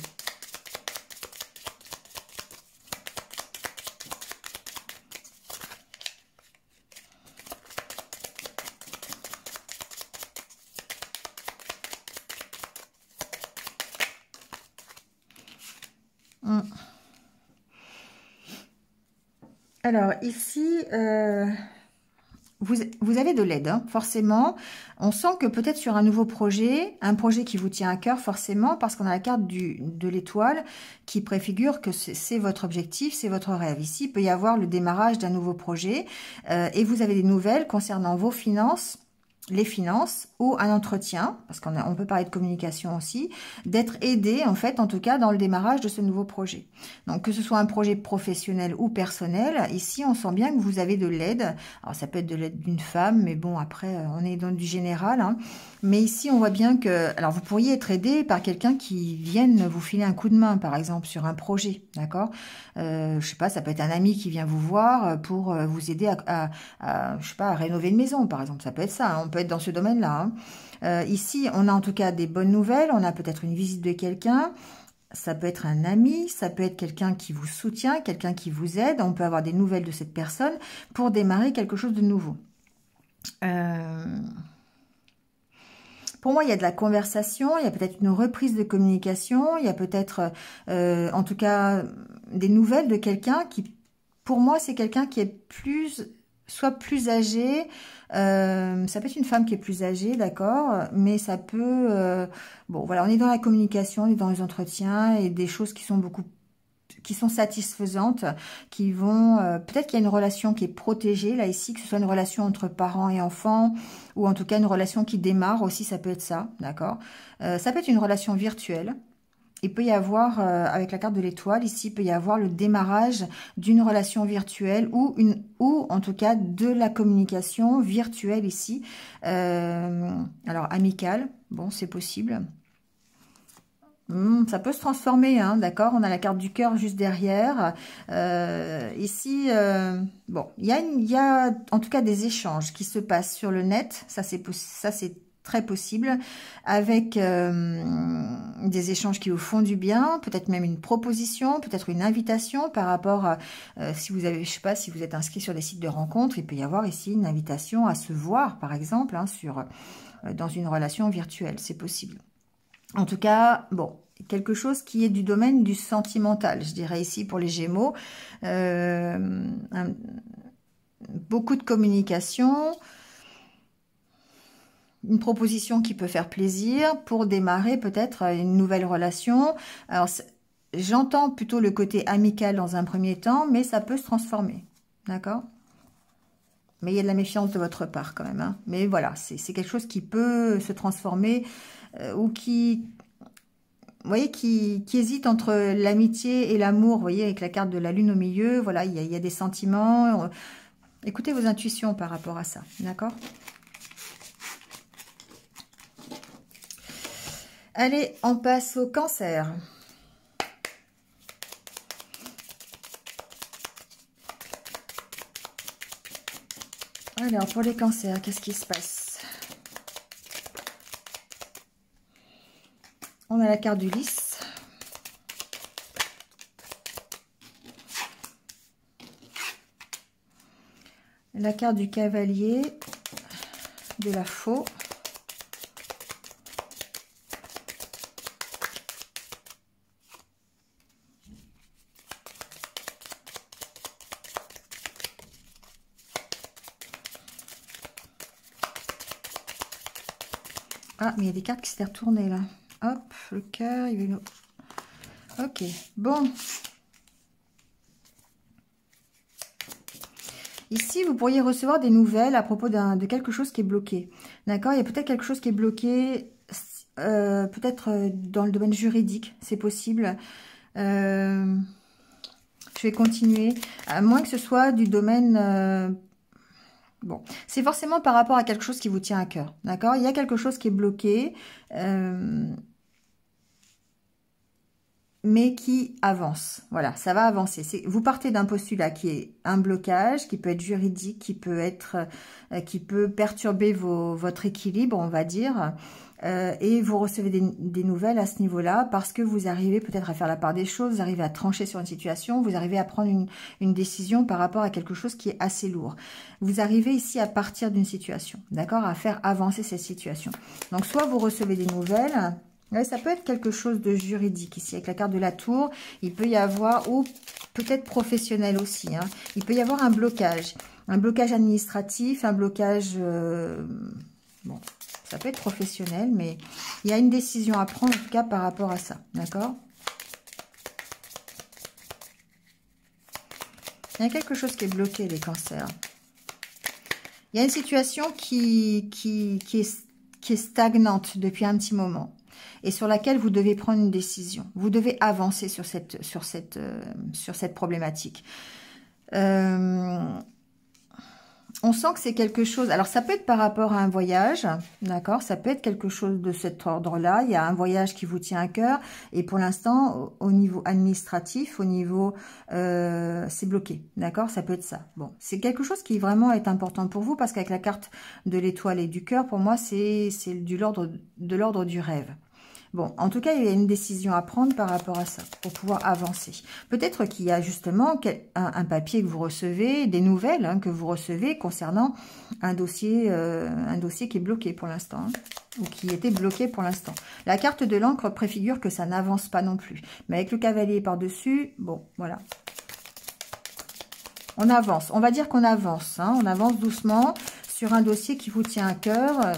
Alors, ici, vous avez de l'aide, hein, forcément. On sent que peut-être sur un nouveau projet, un projet qui vous tient à cœur, forcément, parce qu'on a la carte de l'étoile qui préfigure que c'est votre objectif, c'est votre rêve. Ici, il peut y avoir le démarrage d'un nouveau projet et vous avez des nouvelles concernant vos finances, les finances ou un entretien, parce on peut parler de communication aussi, d'être aidé en fait, en tout cas dans le démarrage de ce nouveau projet. Donc que ce soit un projet professionnel ou personnel, ici on sent bien que vous avez de l'aide. Alors ça peut être de l'aide d'une femme, mais bon après on est dans du général. Hein. Mais ici on voit bien que, alors vous pourriez être aidé par quelqu'un qui vienne vous filer un coup de main par exemple sur un projet, d'accord. Je sais pas, ça peut être un ami qui vient vous voir pour vous aider je sais pas, à rénover une maison par exemple, ça peut être ça. Hein. On peut être dans ce domaine-là. Hein. Ici, on a en tout cas des bonnes nouvelles. On a peut-être une visite de quelqu'un. Ça peut être un ami. Ça peut être quelqu'un qui vous soutient, quelqu'un qui vous aide. On peut avoir des nouvelles de cette personne pour démarrer quelque chose de nouveau. Pour moi, il y a de la conversation. Il y a peut-être une reprise de communication. Il y a peut-être, en tout cas, des nouvelles de quelqu'un qui, pour moi, c'est quelqu'un qui est plus soit plus âgée, ça peut être une femme qui est plus âgée, d'accord, mais ça peut, bon voilà, on est dans la communication, on est dans les entretiens et des choses qui sont satisfaisantes, qui vont, peut-être qu'il y a une relation qui est protégée, là ici, que ce soit une relation entre parents et enfants, ou en tout cas une relation qui démarre aussi, ça peut être ça, d'accord. Ça peut être une relation virtuelle. Il peut y avoir, avec la carte de l'étoile, ici, il peut y avoir le démarrage d'une relation virtuelle ou en tout cas de la communication virtuelle ici. Alors, amicale, bon, c'est possible. Ça peut se transformer, hein, d'accord. On a la carte du cœur juste derrière. Ici, bon, il y a en tout cas des échanges qui se passent sur le net. Ça, c'est très possible, avec des échanges qui vous font du bien, peut-être même une proposition, peut-être une invitation par rapport à, si vous avez, je sais pas, si vous êtes inscrit sur des sites de rencontres, il peut y avoir ici une invitation à se voir, par exemple, hein, dans une relation virtuelle, c'est possible. En tout cas, bon, quelque chose qui est du domaine du sentimental, je dirais ici pour les Gémeaux. Beaucoup de communication, une proposition qui peut faire plaisir pour démarrer peut-être une nouvelle relation. Alors, j'entends plutôt le côté amical dans un premier temps, mais ça peut se transformer, d'accord? Mais il y a de la méfiance de votre part quand même, hein. Mais voilà, c'est quelque chose qui peut se transformer ou qui... Vous voyez, qui hésite entre l'amitié et l'amour, vous voyez, avec la carte de la lune au milieu, voilà, il y a des sentiments. Écoutez vos intuitions par rapport à ça, d'accord? Allez, on passe au Cancer. Alors, pour les Cancers, qu'est-ce qui se passe? On a la carte du lys. La carte du cavalier, de la faux. Ah, mais il y a des cartes qui s'étaient retournées là. Hop, le cœur, il veut... Ok, bon. Ici, vous pourriez recevoir des nouvelles à propos de quelque chose qui est bloqué. D'accord? Il y a peut-être quelque chose qui est bloqué, peut-être dans le domaine juridique, c'est possible. Je vais continuer, à moins que ce soit du domaine... Bon, c'est forcément par rapport à quelque chose qui vous tient à cœur, d'accord? Il y a quelque chose qui est bloqué, mais qui avance. Voilà, ça va avancer. Vous partez d'un postulat qui est un blocage, qui peut être juridique, qui peut perturber votre équilibre, on va dire. Et vous recevez des nouvelles à ce niveau-là parce que vous arrivez peut-être à faire la part des choses, vous arrivez à trancher sur une situation, vous arrivez à prendre une décision par rapport à quelque chose qui est assez lourd. Vous arrivez ici à partir d'une situation, d'accord, à faire avancer cette situation. Donc, soit vous recevez des nouvelles, ça peut être quelque chose de juridique ici, avec la carte de la tour, il peut y avoir, ou peut-être professionnel aussi, hein, il peut y avoir un blocage administratif, un blocage... bon, ça peut être professionnel, mais il y a une décision à prendre, en tout cas, par rapport à ça. D'accord? Il y a quelque chose qui est bloqué, les cancers. Il y a une situation qui est stagnante depuis un petit moment et sur laquelle vous devez prendre une décision. Vous devez avancer sur cette problématique. On sent que c'est quelque chose... Alors, ça peut être par rapport à un voyage, d'accord? Ça peut être quelque chose de cet ordre-là. Il y a un voyage qui vous tient à cœur. Et pour l'instant, au niveau administratif, au niveau... c'est bloqué, d'accord? Ça peut être ça. Bon, c'est quelque chose qui vraiment est important pour vous parce qu'avec la carte de l'étoile et du cœur, pour moi, c'est de l'ordre du rêve. Bon, en tout cas, il y a une décision à prendre par rapport à ça, pour pouvoir avancer. Peut-être qu'il y a justement un papier que vous recevez, des nouvelles hein, que vous recevez concernant un dossier qui est bloqué pour l'instant, hein, ou qui était bloqué pour l'instant. La carte de l'encre préfigure que ça n'avance pas non plus. Mais avec le cavalier par-dessus, bon, voilà. On avance. On va dire qu'on avance. Hein, on avance doucement sur un dossier qui vous tient à cœur.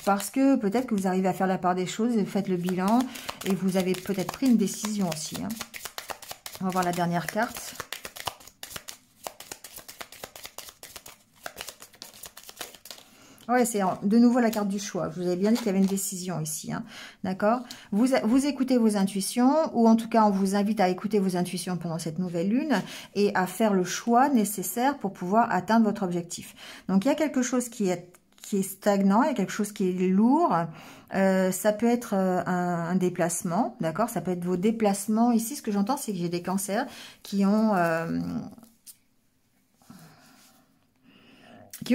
Parce que peut-être que vous arrivez à faire la part des choses. Vous faites le bilan. Et vous avez peut-être pris une décision aussi. Hein. On va voir la dernière carte. Ouais, c'est de nouveau la carte du choix. Je vous avais bien dit qu'il y avait une décision ici. Hein. D'accord, vous écoutez vos intuitions, ou en tout cas, on vous invite à écouter vos intuitions pendant cette nouvelle lune et à faire le choix nécessaire pour pouvoir atteindre votre objectif. Donc, il y a quelque chose qui est stagnant, il y a quelque chose qui est lourd. Ça peut être un déplacement, d'accord? Ça peut être vos déplacements. Ici, ce que j'entends, c'est que j'ai des cancers qui ont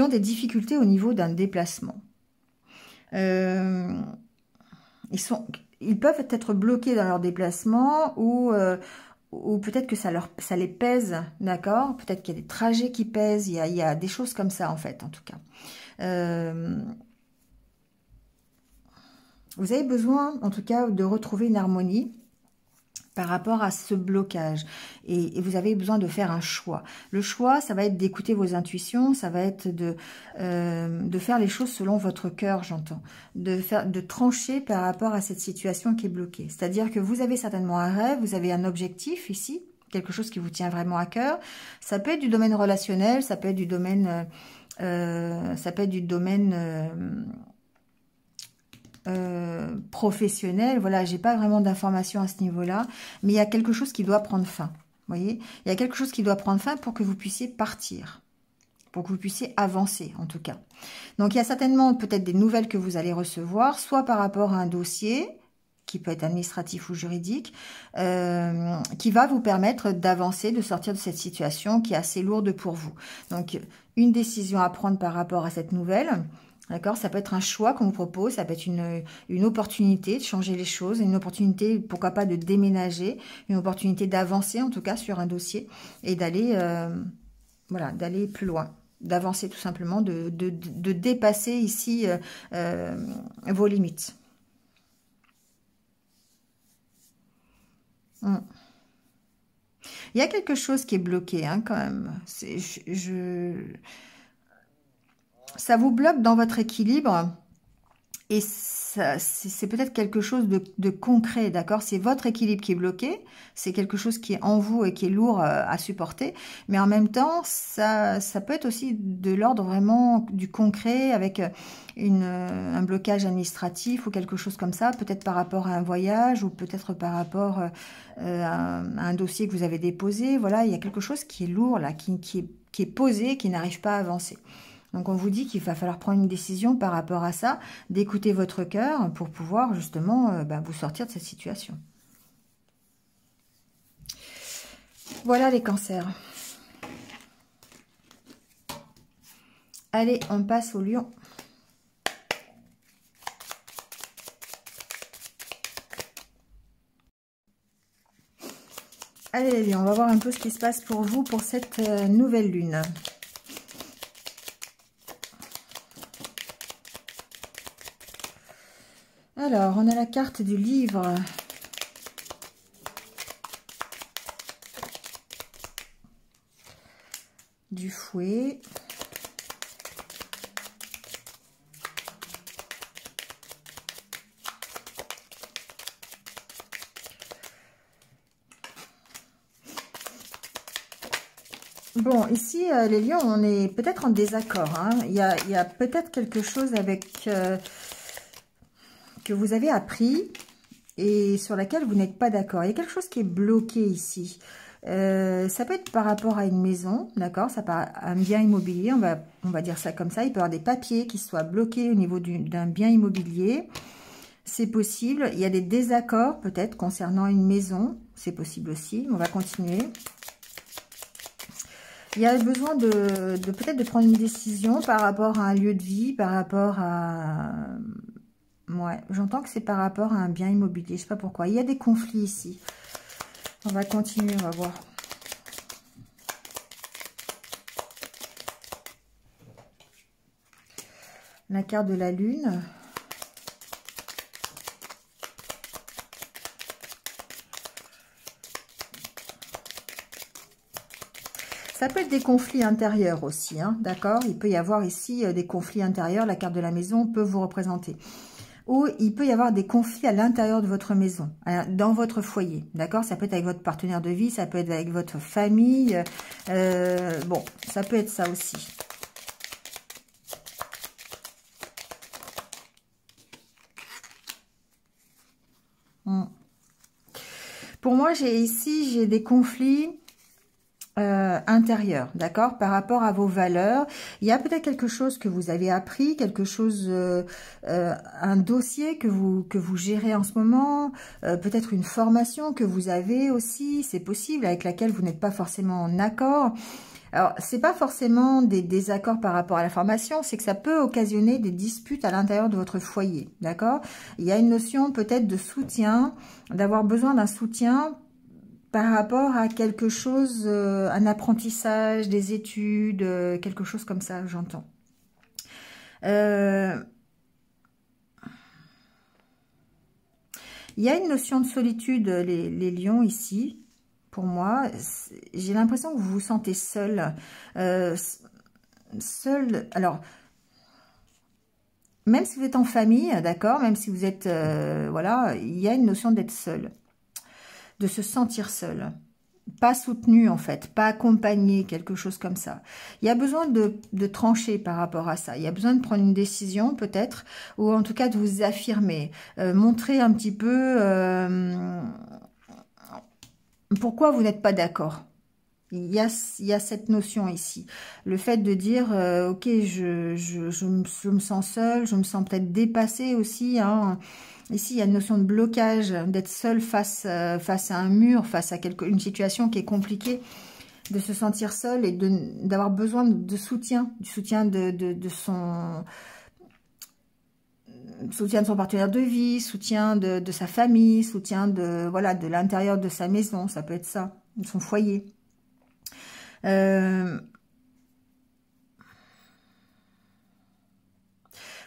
des difficultés au niveau d'un déplacement. Ils peuvent être bloqués dans leur déplacement ou peut-être que ça les pèse, d'accord? Peut-être qu'il y a des trajets qui pèsent, il y a des choses comme ça en fait, en tout cas. Vous avez besoin, en tout cas, de retrouver une harmonie par rapport à ce blocage. Et vous avez besoin de faire un choix. Le choix, ça va être d'écouter vos intuitions, ça va être de faire les choses selon votre cœur, j'entends. De trancher par rapport à cette situation qui est bloquée. C'est-à-dire que vous avez certainement un rêve, vous avez un objectif ici, quelque chose qui vous tient vraiment à cœur. Ça peut être du domaine relationnel, ça peut être du domaine... professionnel, voilà, j'ai pas vraiment d'informations à ce niveau-là, mais il y a quelque chose qui doit prendre fin, vous voyez, il y a quelque chose qui doit prendre fin pour que vous puissiez partir, pour que vous puissiez avancer, en tout cas. Donc, il y a certainement peut-être des nouvelles que vous allez recevoir, soit par rapport à un dossier, qui peut être administratif ou juridique, qui va vous permettre d'avancer, de sortir de cette situation qui est assez lourde pour vous. Donc, une décision à prendre par rapport à cette nouvelle. D'accord, ça peut être un choix qu'on vous propose, ça peut être une opportunité de changer les choses, une opportunité, pourquoi pas, de déménager, une opportunité d'avancer en tout cas sur un dossier et d'aller voilà, d'aller plus loin, d'avancer tout simplement, de dépasser ici vos limites. Il y a quelque chose qui est bloqué hein, quand même. Ça vous bloque dans votre équilibre et c'est peut-être quelque chose de concret, d'accord? C'est votre équilibre qui est bloqué, c'est quelque chose qui est en vous et qui est lourd à supporter, mais en même temps, ça peut être aussi de l'ordre vraiment du concret avec un blocage administratif ou quelque chose comme ça, peut-être par rapport à un voyage ou peut-être par rapport à un dossier que vous avez déposé. Voilà, il y a quelque chose qui est lourd là, qui est posé, qui n'arrive pas à avancer. Donc, on vous dit qu'il va falloir prendre une décision par rapport à ça, d'écouter votre cœur pour pouvoir justement vous sortir de cette situation. Voilà les cancers. Allez, on passe au lion. Allez les lions, on va voir un peu ce qui se passe pour vous pour cette nouvelle lune. Alors, on a la carte du livre. Du fouet. Bon, ici, les lions, on est peut-être en désaccord. Hein. Il y a peut-être quelque chose avec... que vous avez appris et sur laquelle vous n'êtes pas d'accord. Il y a quelque chose qui est bloqué ici. Ça peut être par rapport à une maison, d'accord, ça peut être un bien immobilier, on va dire ça comme ça. Il peut y avoir des papiers qui soient bloqués au niveau d'un bien immobilier. C'est possible. Il y a des désaccords peut-être concernant une maison. C'est possible aussi. On va continuer. Il y a besoin peut-être de prendre une décision par rapport à un lieu de vie, par rapport à... Ouais, j'entends que c'est par rapport à un bien immobilier. Je ne sais pas pourquoi. Il y a des conflits ici. On va continuer, on va voir. La carte de la lune. Ça peut être des conflits intérieurs aussi, hein, d'accord? Il peut y avoir ici des conflits intérieurs. La carte de la maison peut vous représenter. Ou il peut y avoir des conflits à l'intérieur de votre maison, dans votre foyer, d'accord? Ça peut être avec votre partenaire de vie, ça peut être avec votre famille. Bon, ça peut être ça aussi. Pour moi, j'ai des conflits intérieurs, d'accord, par rapport à vos valeurs. Il y a peut-être quelque chose que vous avez appris, quelque chose, un dossier que vous gérez en ce moment, peut-être une formation que vous avez aussi, c'est possible, avec laquelle vous n'êtes pas forcément en accord. Alors, c'est pas forcément des désaccords par rapport à la formation, c'est que ça peut occasionner des disputes à l'intérieur de votre foyer, d'accord? Il y a une notion peut-être de soutien, d'avoir besoin d'un soutien par rapport à quelque chose, un apprentissage, des études, quelque chose comme ça, j'entends. Il y a une notion de solitude, les lions ici. Pour moi, j'ai l'impression que vous vous sentez seul. Seul, alors, même si vous êtes en famille, d'accord, même si vous êtes, voilà, il y a une notion d'être seul, de se sentir seul. Pas soutenu en fait, pas accompagné, quelque chose comme ça. Il y a besoin de trancher par rapport à ça. Il y a besoin de prendre une décision peut-être, ou en tout cas de vous affirmer. Montrer un petit peu pourquoi vous n'êtes pas d'accord. Il y a cette notion ici. Le fait de dire, ok, je me sens seule, je me sens peut-être dépassée aussi. Hein. Ici, il y a une notion de blocage, d'être seul face à un mur, face à une situation qui est compliquée, de se sentir seul et d'avoir besoin de soutien, du soutien de son partenaire de vie, soutien de sa famille, soutien voilà, de l'intérieur de sa maison, ça peut être ça, de son foyer.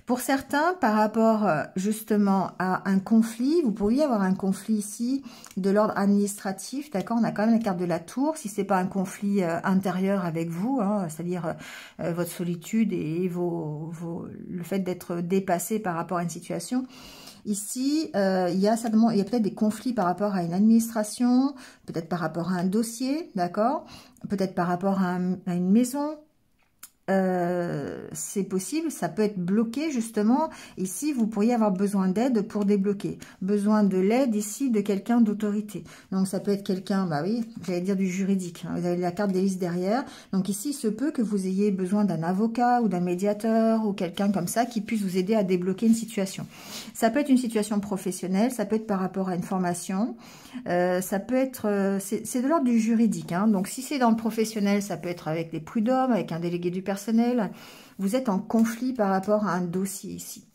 Pour certains, par rapport justement à un conflit, vous pourriez avoir un conflit ici de l'ordre administratif, d'accord? On a quand même la carte de la tour, si c'est pas un conflit intérieur avec vous, hein, c'est-à-dire votre solitude et le fait d'être dépassé par rapport à une situation. Ici, il y a peut-être des conflits par rapport à une administration, peut-être par rapport à un dossier, d'accord? Peut-être par rapport à une maison. C'est possible, ça peut être bloqué justement. Ici, vous pourriez avoir besoin d'aide pour débloquer. Besoin de l'aide ici de quelqu'un d'autorité. Donc, ça peut être quelqu'un, bah oui, j'allais dire du juridique. Hein, vous avez la carte des listes derrière. Donc, ici, il se peut que vous ayez besoin d'un avocat ou d'un médiateur ou quelqu'un comme ça qui puisse vous aider à débloquer une situation. Ça peut être une situation professionnelle, ça peut être par rapport à une formation. Ça peut être, c'est de l'ordre du juridique. Hein, donc, si c'est dans le professionnel, ça peut être avec des prud'hommes, avec un délégué du personnel. Vous êtes en conflit par rapport à un dossier ici.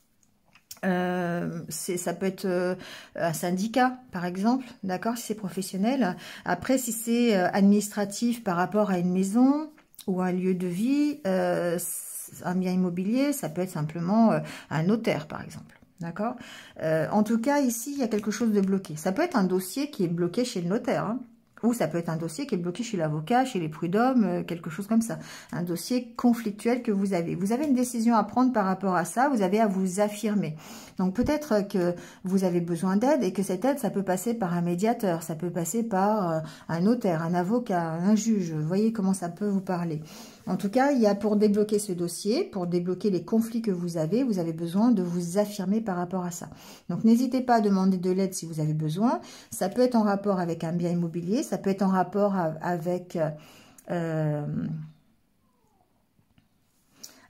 Ça peut être un syndicat, par exemple, d'accord, si c'est professionnel. Après, si c'est administratif par rapport à une maison ou un lieu de vie, un bien immobilier, ça peut être simplement un notaire, par exemple. D'accord. En tout cas, ici, il y a quelque chose de bloqué. Ça peut être un dossier qui est bloqué chez le notaire, hein. Ou ça peut être un dossier qui est bloqué chez l'avocat, chez les prud'hommes, quelque chose comme ça. Un dossier conflictuel que vous avez. Vous avez une décision à prendre par rapport à ça, vous avez à vous affirmer. Donc peut-être que vous avez besoin d'aide et que cette aide, ça peut passer par un médiateur, ça peut passer par un notaire, un avocat, un juge. Vous voyez comment ça peut vous parler. En tout cas, il y a pour débloquer ce dossier, pour débloquer les conflits que vous avez besoin de vous affirmer par rapport à ça. Donc, n'hésitez pas à demander de l'aide si vous avez besoin. Ça peut être en rapport avec un bien immobilier, ça peut être en rapport avec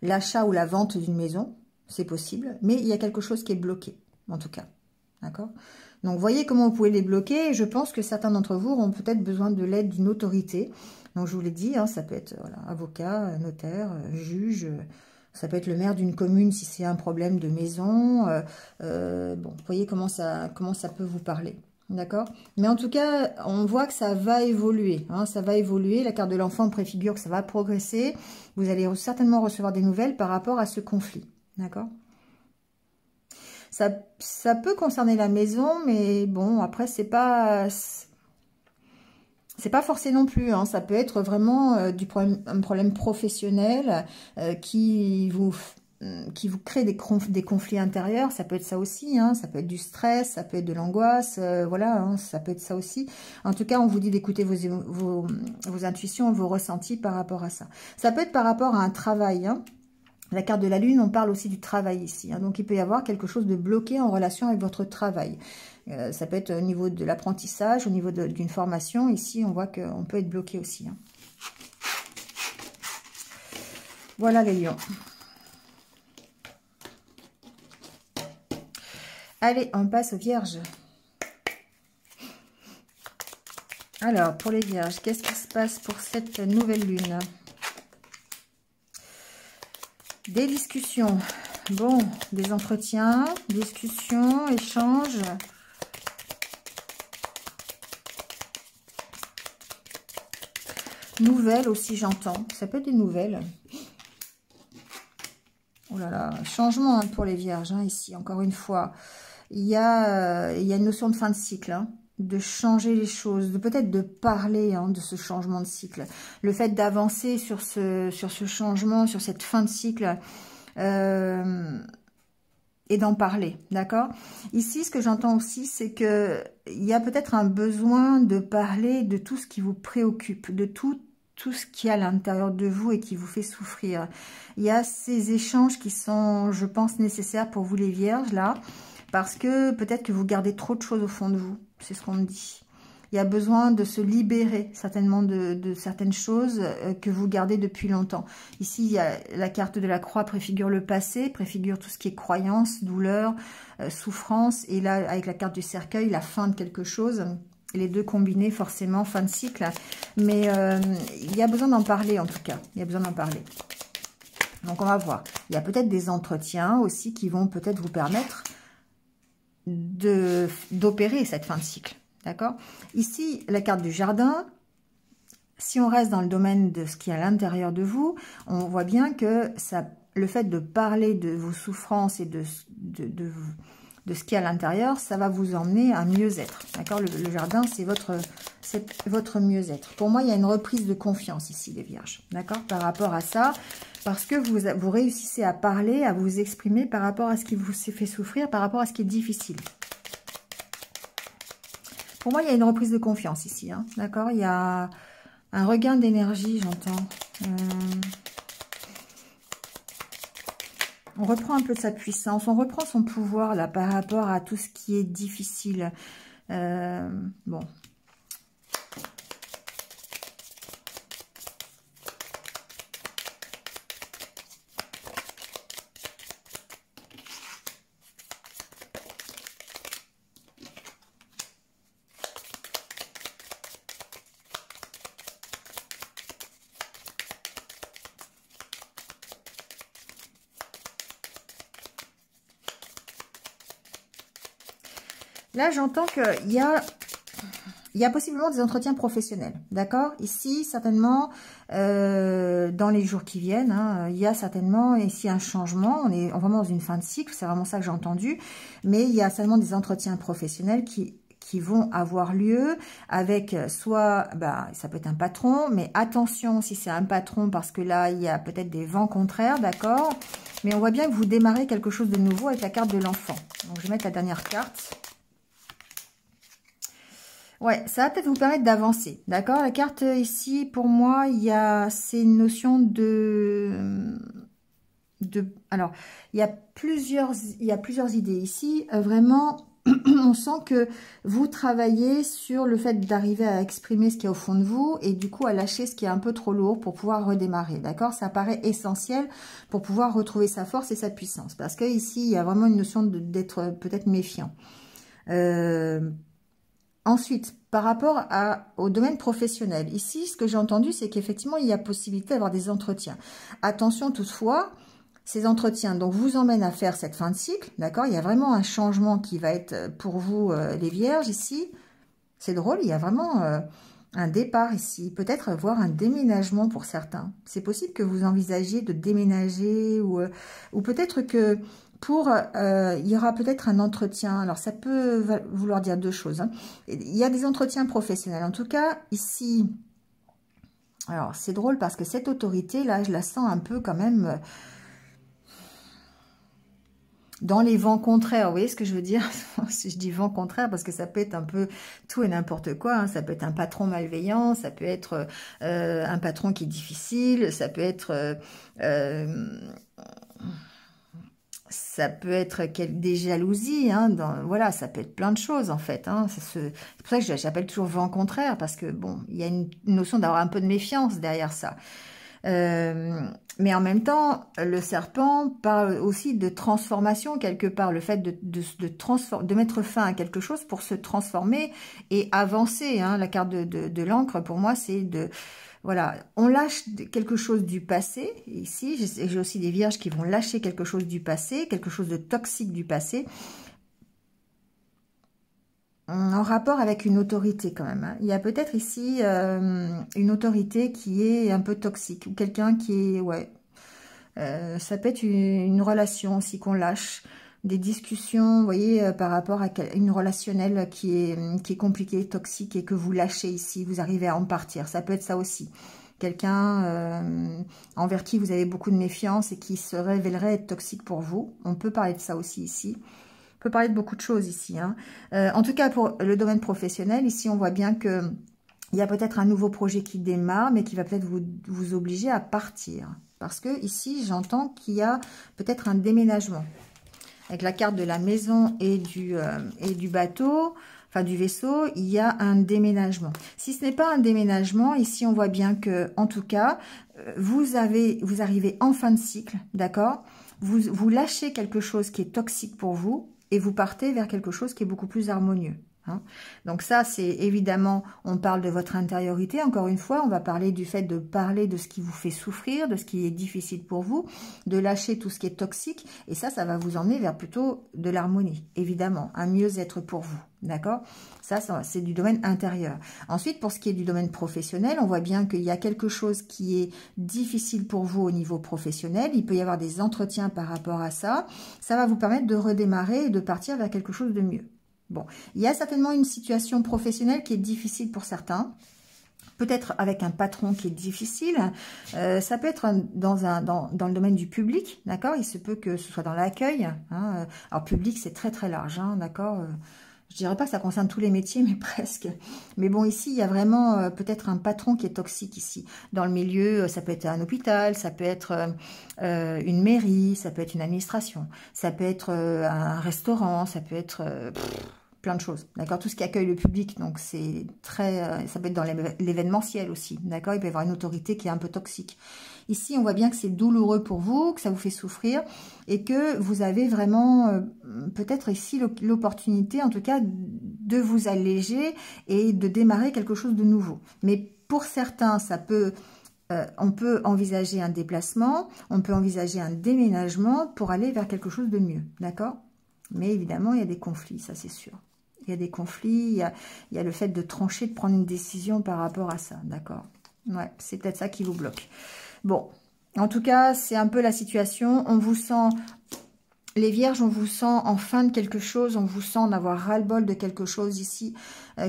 l'achat ou la vente d'une maison, c'est possible, mais il y a quelque chose qui est bloqué, en tout cas. D'accord ? Donc, voyez comment vous pouvez les bloquer. Et je pense que certains d'entre vous auront peut-être besoin de l'aide d'une autorité. Donc, je vous l'ai dit, hein, ça peut être voilà, avocat, notaire, juge. Ça peut être le maire d'une commune si c'est un problème de maison. Bon, voyez comment ça peut vous parler. D'accord? Mais en tout cas, on voit que ça va évoluer. Hein, ça va évoluer. La carte de l'enfant préfigure que ça va progresser. Vous allez certainement recevoir des nouvelles par rapport à ce conflit. D'accord? Ça peut concerner la maison, mais bon, après, c'est pas C'est pas forcé non plus, hein. Ça peut être vraiment un problème professionnel qui vous crée des conflits intérieurs. Ça peut être ça aussi, hein. Ça peut être du stress, ça peut être de l'angoisse, voilà, hein, ça peut être ça aussi. En tout cas, on vous dit d'écouter vos intuitions, vos ressentis par rapport à ça. Ça peut être par rapport à un travail, hein. La carte de la Lune, on parle aussi du travail ici, hein. Donc, il peut y avoir quelque chose de bloqué en relation avec votre travail. Ça peut être au niveau de l'apprentissage, au niveau d'une formation. Ici, on voit qu'on peut être bloqué aussi, hein. Voilà les lions. Allez, on passe aux vierges. Alors, pour les vierges, qu'est-ce qui se passe pour cette nouvelle lune? Des discussions. Bon, des entretiens, discussions, échanges. Nouvelles aussi, j'entends. Ça peut être des nouvelles. Oh là là, changement, hein, pour les vierges, hein, ici, encore une fois. Il y a une notion de fin de cycle, hein, de changer les choses, de peut-être de parler, hein, de ce changement de cycle. Le fait d'avancer sur ce changement, sur cette fin de cycle, et d'en parler, d'accord? Ici, ce que j'entends aussi, c'est que il y a peut-être un besoin de parler de tout ce qui vous préoccupe, de tout ce qui est à l'intérieur de vous et qui vous fait souffrir. Il y a ces échanges qui sont, je pense, nécessaires pour vous les vierges, là, parce que peut-être que vous gardez trop de choses au fond de vous, c'est ce qu'on me dit. Il y a besoin de se libérer certainement de certaines choses que vous gardez depuis longtemps. Ici, il y a la carte de la croix préfigure le passé, préfigure tout ce qui est croyance, douleur, souffrance. Et là, avec la carte du cercueil, la fin de quelque chose. Les deux combinés, forcément, fin de cycle. Mais il y a besoin d'en parler, en tout cas. Il y a besoin d'en parler. Donc, on va voir. Il y a peut-être des entretiens aussi qui vont peut-être vous permettre d'opérer cette fin de cycle. D'accord? Ici, la carte du jardin. Si on reste dans le domaine de ce qui est à l'intérieur de vous, on voit bien que le fait de parler de vos souffrances et de ce qui est à l'intérieur, ça va vous emmener à mieux-être. D'accord? Le jardin, c'est votre mieux-être. Pour moi, il y a une reprise de confiance ici, les vierges. D'accord? Par rapport à ça, parce que vous réussissez à parler, à vous exprimer par rapport à ce qui vous fait souffrir, par rapport à ce qui est difficile. Pour moi, il y a une reprise de confiance ici, hein, d'accord? Il y a un regain d'énergie, j'entends. On reprend un peu de sa puissance, on reprend son pouvoir, là, par rapport à tout ce qui est difficile. Bon. Là, j'entends qu'il y a possiblement des entretiens professionnels, d'accord? Ici, certainement, dans les jours qui viennent, hein, il y a certainement ici un changement. On est vraiment dans une fin de cycle, c'est vraiment ça que j'ai entendu. Mais il y a certainement des entretiens professionnels qui vont avoir lieu avec soit, ça peut être un patron, mais attention si c'est un patron, parce que là, il y a peut-être des vents contraires, d'accord? Mais on voit bien que vous démarrez quelque chose de nouveau avec la carte de l'enfant. Donc, je vais mettre la dernière carte. Ouais, ça va peut-être vous permettre d'avancer, d'accord? La carte ici, pour moi, c'est une notion alors, il y a plusieurs idées ici. Vraiment, on sent que vous travaillez sur le fait d'arriver à exprimer ce qu'il y a au fond de vous et du coup à lâcher ce qui est un peu trop lourd pour pouvoir redémarrer, d'accord? Ça paraît essentiel pour pouvoir retrouver sa force et sa puissance, parce que ici, il y a vraiment une notion d'être peut-être méfiant. Ensuite, par rapport au domaine professionnel, ici, ce que j'ai entendu, c'est qu'effectivement, il y a possibilité d'avoir des entretiens. Attention toutefois, ces entretiens donc vous emmènent à faire cette fin de cycle, d'accord? Il y a vraiment un changement qui va être pour vous, les vierges, ici. C'est drôle, il y a vraiment un départ ici, peut-être voir un déménagement pour certains. C'est possible que vous envisagiez de déménager ou peut-être que il y aura peut-être un entretien. Alors, ça peut vouloir dire deux choses. Hein. Il y a des entretiens professionnels. En tout cas, ici, alors, c'est drôle parce que cette autorité-là, je la sens un peu quand même dans les vents contraires. Vous voyez ce que je veux dire? Si je dis vent contraire, parce que ça peut être un peu tout et n'importe quoi. Hein. Ça peut être un patron malveillant, ça peut être un patron qui est difficile, ça peut être... ça peut être des jalousies, hein, voilà, ça peut être plein de choses en fait. Hein, c'est pour ça que j'appelle toujours vent contraire, parce que bon, il y a une notion d'avoir un peu de méfiance derrière ça. Mais en même temps, le serpent parle aussi de transformation quelque part, le fait de mettre fin à quelque chose pour se transformer et avancer. Hein. La carte de l'encre, pour moi, c'est de... Voilà, on lâche quelque chose du passé. Ici, j'ai aussi des vierges qui vont lâcher quelque chose du passé, quelque chose de toxique du passé, en rapport avec une autorité quand même. Hein. Il y a peut-être ici une autorité qui est un peu toxique, ou quelqu'un qui est... ouais, ça peut être une relation aussi qu'on lâche, des discussions, vous voyez, par rapport à une relationnelle qui est compliquée, toxique, et que vous lâchez ici, vous arrivez à en partir. Ça peut être ça aussi. Quelqu'un envers qui vous avez beaucoup de méfiance et qui se révélerait être toxique pour vous. On peut parler de ça aussi ici. On peut parler de beaucoup de choses ici. Hein. En tout cas, pour le domaine professionnel, ici, on voit bien que il y a peut-être un nouveau projet qui démarre, mais qui va peut-être vous obliger à partir. Parce que ici, j'entends qu'il y a peut-être un déménagement. Avec la carte de la maison et du bateau, enfin du vaisseau, il y a un déménagement. Si ce n'est pas un déménagement, ici on voit bien que, en tout cas, vous arrivez en fin de cycle, d'accord? Vous lâchez quelque chose qui est toxique pour vous et vous partez vers quelque chose qui est beaucoup plus harmonieux. Hein. Donc ça, c'est évidemment, on parle de votre intériorité. Encore une fois, on va parler du fait de parler de ce qui vous fait souffrir, de ce qui est difficile pour vous, de lâcher tout ce qui est toxique. Et ça va vous emmener vers plutôt de l'harmonie, évidemment, un mieux-être pour vous. D'accord? Ça c'est du domaine intérieur. Ensuite, pour ce qui est du domaine professionnel, on voit bien qu'il y a quelque chose qui est difficile pour vous au niveau professionnel. Il peut y avoir des entretiens par rapport à ça. Ça va vous permettre de redémarrer et de partir vers quelque chose de mieux. Bon, il y a certainement une situation professionnelle qui est difficile pour certains. Peut-être avec un patron qui est difficile. Ça peut être dans le domaine du public, d'accord? Il se peut que ce soit dans l'accueil. Hein. Alors, public, c'est très très large, hein, d'accord? Je dirais pas que ça concerne tous les métiers, mais presque. Mais bon, ici, il y a vraiment peut-être un patron qui est toxique ici. Dans le milieu, ça peut être un hôpital, ça peut être une mairie, ça peut être une administration, ça peut être un restaurant, ça peut être... plein de choses, d'accord? Tout ce qui accueille le public, donc c'est très... ça peut être dans l'événementiel aussi, d'accord? Il peut y avoir une autorité qui est un peu toxique. Ici, on voit bien que c'est douloureux pour vous, que ça vous fait souffrir, et que vous avez vraiment, peut-être ici, l'opportunité, en tout cas, de vous alléger et de démarrer quelque chose de nouveau. Mais pour certains, ça peut... on peut envisager un déplacement, on peut envisager un déménagement pour aller vers quelque chose de mieux, d'accord? Mais évidemment, il y a des conflits, ça c'est sûr. Il y a des conflits, il y a le fait de trancher, de prendre une décision par rapport à ça, d'accord? Ouais, c'est peut-être ça qui vous bloque. Bon, en tout cas, c'est un peu la situation. On vous sent, les vierges, on vous sent en fin de quelque chose, on vous sent en avoir ras-le-bol de quelque chose ici,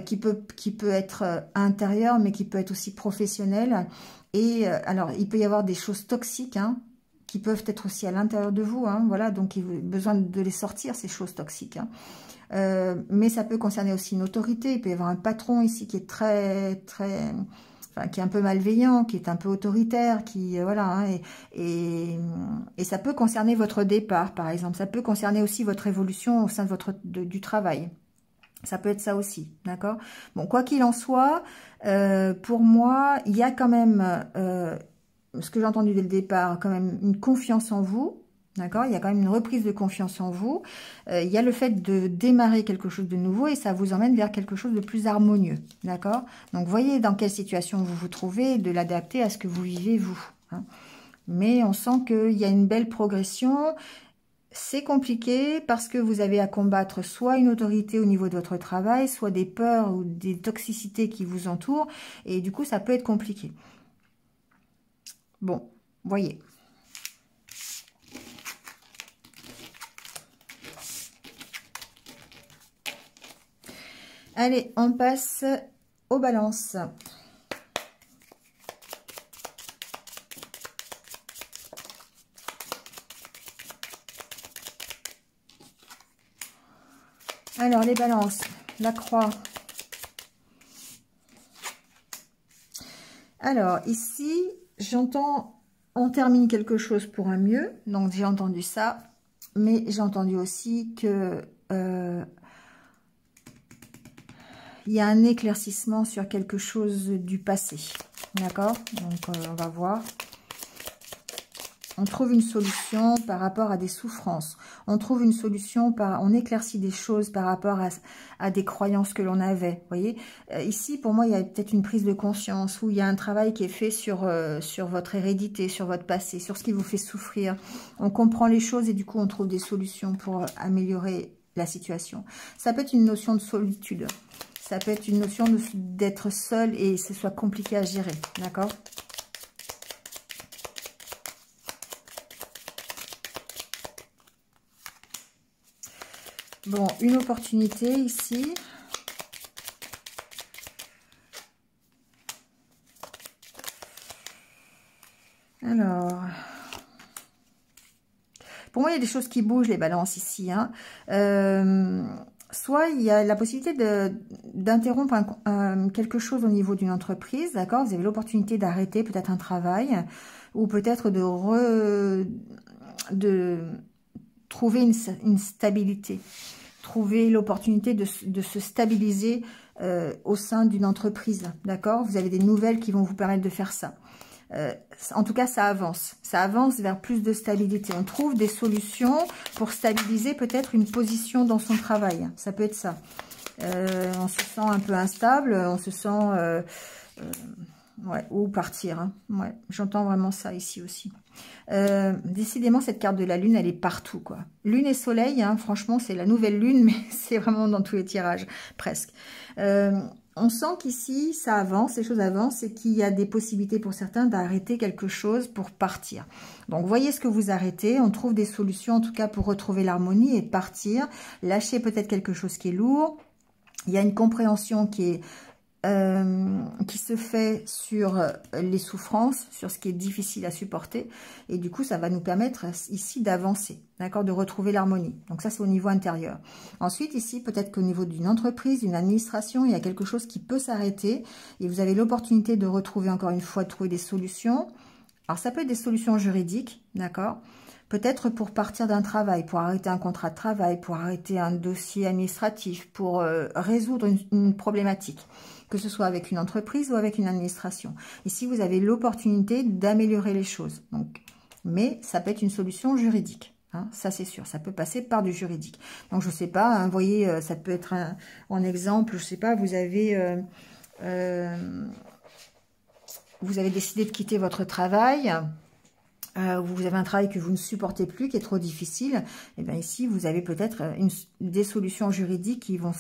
qui peut être intérieur, mais qui peut être aussi professionnel. Et alors, il peut y avoir des choses toxiques, hein, qui peuvent être aussi à l'intérieur de vous, hein, voilà, donc il y a besoin de les sortir, ces choses toxiques. Hein. Mais ça peut concerner aussi une autorité, il peut y avoir un patron ici qui est enfin, qui est un peu malveillant, qui est un peu autoritaire, qui, voilà, hein, et ça peut concerner votre départ, par exemple, ça peut concerner aussi votre évolution au sein de du travail. Ça peut être ça aussi, d'accord? Bon, quoi qu'il en soit, pour moi, il y a quand même... ce que j'ai entendu dès le départ, quand même une confiance en vous, d'accord? Il y a quand même une reprise de confiance en vous. Il y a le fait de démarrer quelque chose de nouveau et ça vous emmène vers quelque chose de plus harmonieux, d'accord? Donc, voyez dans quelle situation vous vous trouvez et de l'adapter à ce que vous vivez, vous. Hein. Mais on sent qu'il y a une belle progression. C'est compliqué parce que vous avez à combattre soit une autorité au niveau de votre travail, soit des peurs ou des toxicités qui vous entourent. Et du coup, ça peut être compliqué. Bon, voyez. Allez, on passe aux balances. Alors, les balances, la croix. Alors, ici, j'entends, on termine quelque chose pour un mieux. Donc, j'ai entendu ça. Mais j'ai entendu aussi que il y a un éclaircissement sur quelque chose du passé. D'accord? Donc, on va voir. On trouve une solution par rapport à des souffrances. On trouve une solution, on éclaircit des choses par rapport à des croyances que l'on avait. Vous voyez, ici, pour moi, il y a peut-être une prise de conscience où il y a un travail qui est fait sur votre hérédité, sur votre passé, sur ce qui vous fait souffrir. On comprend les choses et du coup, on trouve des solutions pour améliorer la situation. Ça peut être une notion de solitude. Ça peut être une notion d'être seul et ce soit compliqué à gérer. D'accord ? Bon, une opportunité ici. Alors, pour moi, il y a des choses qui bougent, les balances ici. Hein. Soit il y a la possibilité d'interrompre quelque chose au niveau d'une entreprise, d'accord? Vous avez l'opportunité d'arrêter peut-être un travail ou peut-être de trouver une stabilité. Trouver l'opportunité de se stabiliser au sein d'une entreprise, d'accord? Vous avez des nouvelles qui vont vous permettre de faire ça. En tout cas, ça avance. Ça avance vers plus de stabilité. On trouve des solutions pour stabiliser peut-être une position dans son travail. Ça peut être ça. On se sent un peu instable, on se sent... ouais, ou partir. Hein. Ouais, j'entends vraiment ça ici aussi. Décidément, cette carte de la lune, elle est partout, quoi. Lune et soleil, hein, franchement, c'est la nouvelle lune, mais c'est vraiment dans tous les tirages, presque. On sent qu'ici, ça avance, les choses avancent, et qu'il y a des possibilités pour certains d'arrêter quelque chose pour partir. Donc, voyez ce que vous arrêtez. On trouve des solutions, en tout cas, pour retrouver l'harmonie et partir. Lâcher peut-être quelque chose qui est lourd. Il y a une compréhension qui se fait sur les souffrances, sur ce qui est difficile à supporter. Et du coup, ça va nous permettre ici d'avancer, d'accord, de retrouver l'harmonie. Donc ça, c'est au niveau intérieur. Ensuite, ici, peut-être qu'au niveau d'une entreprise, d'une administration, il y a quelque chose qui peut s'arrêter. Et vous avez l'opportunité de retrouver, encore une fois, de trouver des solutions. Alors, ça peut être des solutions juridiques, d'accord, peut-être pour partir d'un travail, pour arrêter un contrat de travail, pour arrêter un dossier administratif, pour résoudre une problématique, que ce soit avec une entreprise ou avec une administration. Ici, vous avez l'opportunité d'améliorer les choses. Donc, mais ça peut être une solution juridique. Hein, ça, c'est sûr. Ça peut passer par du juridique. Donc, je ne sais pas. Hein, vous voyez, ça peut être un exemple. Je ne sais pas, vous avez décidé de quitter votre travail. Vous avez un travail que vous ne supportez plus, qui est trop difficile, et bien ici, vous avez peut-être des solutions juridiques qui vont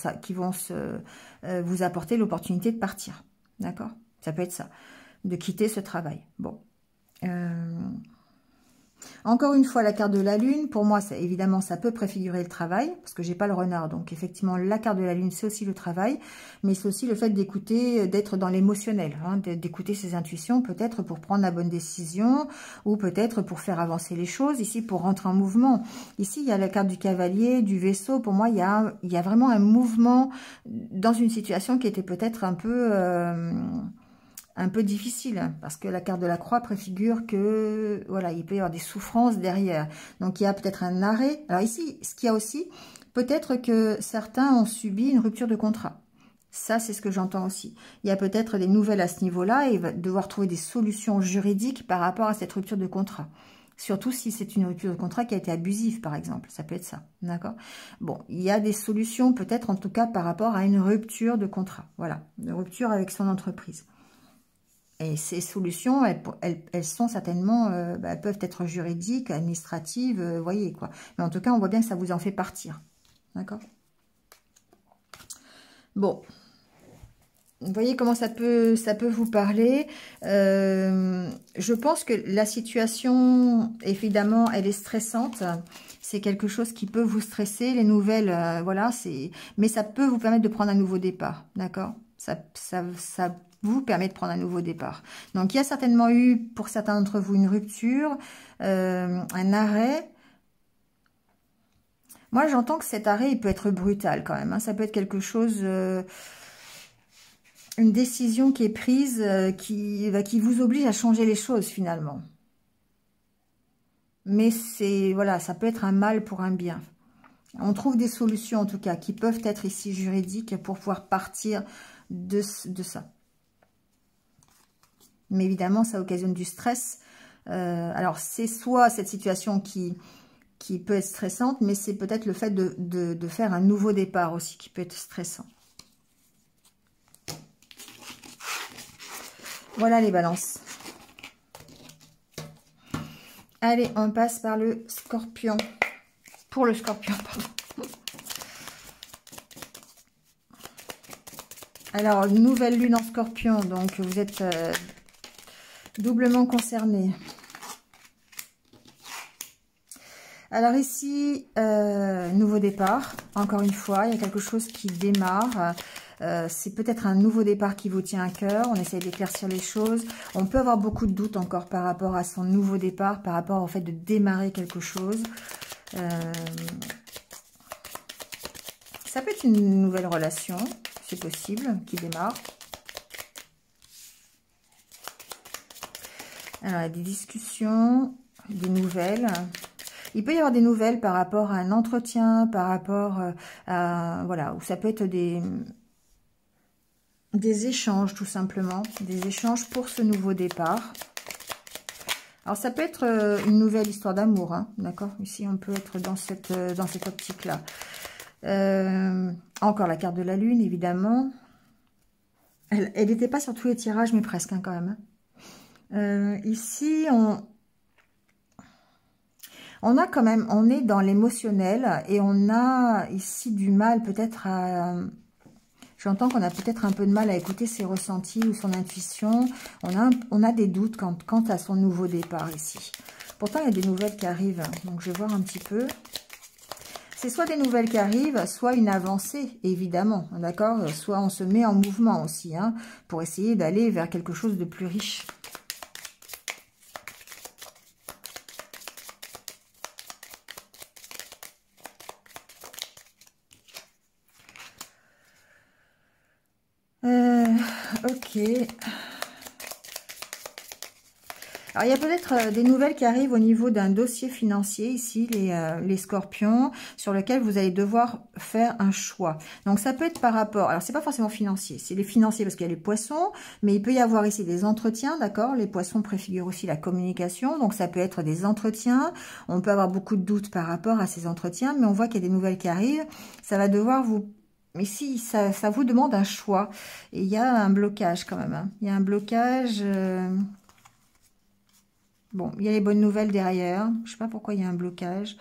vous apporter l'opportunité de partir. D'accord? Ça peut être ça, de quitter ce travail. Bon. Encore une fois, la carte de la lune, pour moi, évidemment, ça peut préfigurer le travail, parce que j'ai pas le renard. Donc, effectivement, la carte de la lune, c'est aussi le travail, mais c'est aussi le fait d'écouter, d'être dans l'émotionnel, hein, d'écouter ses intuitions, peut-être pour prendre la bonne décision, ou peut-être pour faire avancer les choses, ici, pour rentrer en mouvement. Ici, il y a la carte du cavalier, du vaisseau. Pour moi, il y a vraiment un mouvement dans une situation qui était peut-être un peu difficile, parce que la carte de la croix préfigure que, voilà, il peut y avoir des souffrances derrière. Donc, il y a peut-être un arrêt. Alors ici, ce qu'il y a aussi, peut-être que certains ont subi une rupture de contrat. Ça, c'est ce que j'entends aussi. Il y a peut-être des nouvelles à ce niveau-là et il va devoir trouver des solutions juridiques par rapport à cette rupture de contrat. Surtout si c'est une rupture de contrat qui a été abusive, par exemple. Ça peut être ça, d'accord? Bon, il y a des solutions, peut-être en tout cas par rapport à une rupture de contrat. Voilà, une rupture avec son entreprise. Et ces solutions, elles sont certainement, elles peuvent être juridiques, administratives, voyez quoi. Mais en tout cas, on voit bien que ça vous en fait partir. D'accord? Bon. Vous voyez comment ça peut vous parler. Je pense que la situation, évidemment, elle est stressante. c'est quelque chose qui peut vous stresser. Les nouvelles, voilà, mais ça peut vous permettre de prendre un nouveau départ, d'accord? Ça vous permet de prendre un nouveau départ. Donc, il y a certainement eu, pour certains d'entre vous, une rupture, un arrêt. Moi, j'entends que cet arrêt, il peut être brutal quand même, hein. Ça peut être quelque chose, une décision qui est prise, qui vous oblige à changer les choses finalement. Mais voilà, ça peut être un mal pour un bien. On trouve des solutions en tout cas, qui peuvent être ici juridiques pour pouvoir partir de ça. Mais évidemment, ça occasionne du stress. Alors, c'est soit cette situation qui peut être stressante, mais c'est peut-être le fait de faire un nouveau départ aussi qui peut être stressant. Voilà les balances. Allez, on passe par le scorpion. Pour le scorpion, pardon. Alors, nouvelle lune en scorpion, donc vous êtes doublement concerné. Alors ici, nouveau départ, encore une fois, il y a quelque chose qui démarre. C'est peut-être un nouveau départ qui vous tient à cœur. On essaye d'éclaircir les choses. On peut avoir beaucoup de doutes encore par rapport à son nouveau départ, par rapport au fait de démarrer quelque chose. Ça peut être une nouvelle relation, c'est possible, qui démarre. Alors, il y a des discussions, des nouvelles. Il peut y avoir des nouvelles par rapport à un entretien, par rapport à... Voilà, ou ça peut être des échanges, tout simplement. Des échanges pour ce nouveau départ. Alors, ça peut être une nouvelle histoire d'amour, hein, d'accord? Ici, on peut être dans cette optique-là. Encore la carte de la lune, évidemment. Elle n'était pas sur tous les tirages, mais presque, hein, quand même. Ici, on a quand même, on est dans l'émotionnel et on a ici du mal peut-être à... J'entends qu'on a peut-être un peu de mal à écouter ses ressentis ou son intuition. On a des doutes quant à son nouveau départ ici. Pourtant, il y a des nouvelles qui arrivent. Donc, je vais voir un petit peu. C'est soit des nouvelles qui arrivent, soit une avancée, évidemment. D'accord? Soit on se met en mouvement aussi, hein, pour essayer d'aller vers quelque chose de plus riche. Ok. Alors, il y a peut-être des nouvelles qui arrivent au niveau d'un dossier financier, ici, les scorpions, sur lequel vous allez devoir faire un choix. Donc, ça peut être par rapport... Alors, c'est pas forcément financier, c'est les financiers parce qu'il y a les poissons, mais il peut y avoir ici des entretiens, d'accord? Les poissons préfigurent aussi la communication, donc ça peut être des entretiens. On peut avoir beaucoup de doutes par rapport à ces entretiens, mais on voit qu'il y a des nouvelles qui arrivent. Ça va devoir vous... Ici, ça vous demande un choix. Et il y a un blocage quand même, hein. Il y a un blocage... Bon, il y a les bonnes nouvelles derrière. Je ne sais pas pourquoi il y a un blocage.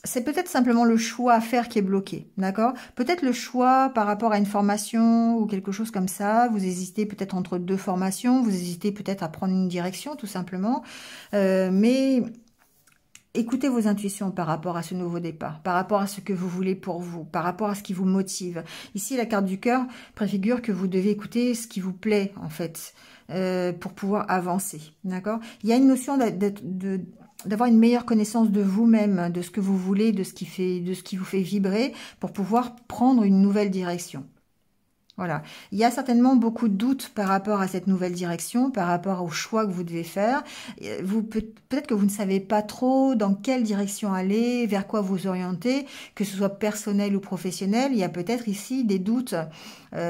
C'est peut-être simplement le choix à faire qui est bloqué, d'accord? Peut-être le choix par rapport à une formation ou quelque chose comme ça. Vous hésitez peut-être entre deux formations. Vous hésitez peut-être à prendre une direction, tout simplement. Mais... écoutez vos intuitions par rapport à ce nouveau départ, par rapport à ce que vous voulez pour vous, par rapport à ce qui vous motive. Ici, la carte du cœur préfigure que vous devez écouter ce qui vous plaît, en fait, pour pouvoir avancer, d'accord? Il y a une notion d'avoir une meilleure connaissance de vous-même, de ce que vous voulez, de ce qui vous fait vibrer, pour pouvoir prendre une nouvelle direction. Voilà, il y a certainement beaucoup de doutes par rapport à cette nouvelle direction, par rapport au choix que vous devez faire. Peut-être que vous ne savez pas trop dans quelle direction aller, vers quoi vous orienter, que ce soit personnel ou professionnel. Il y a peut-être ici des doutes.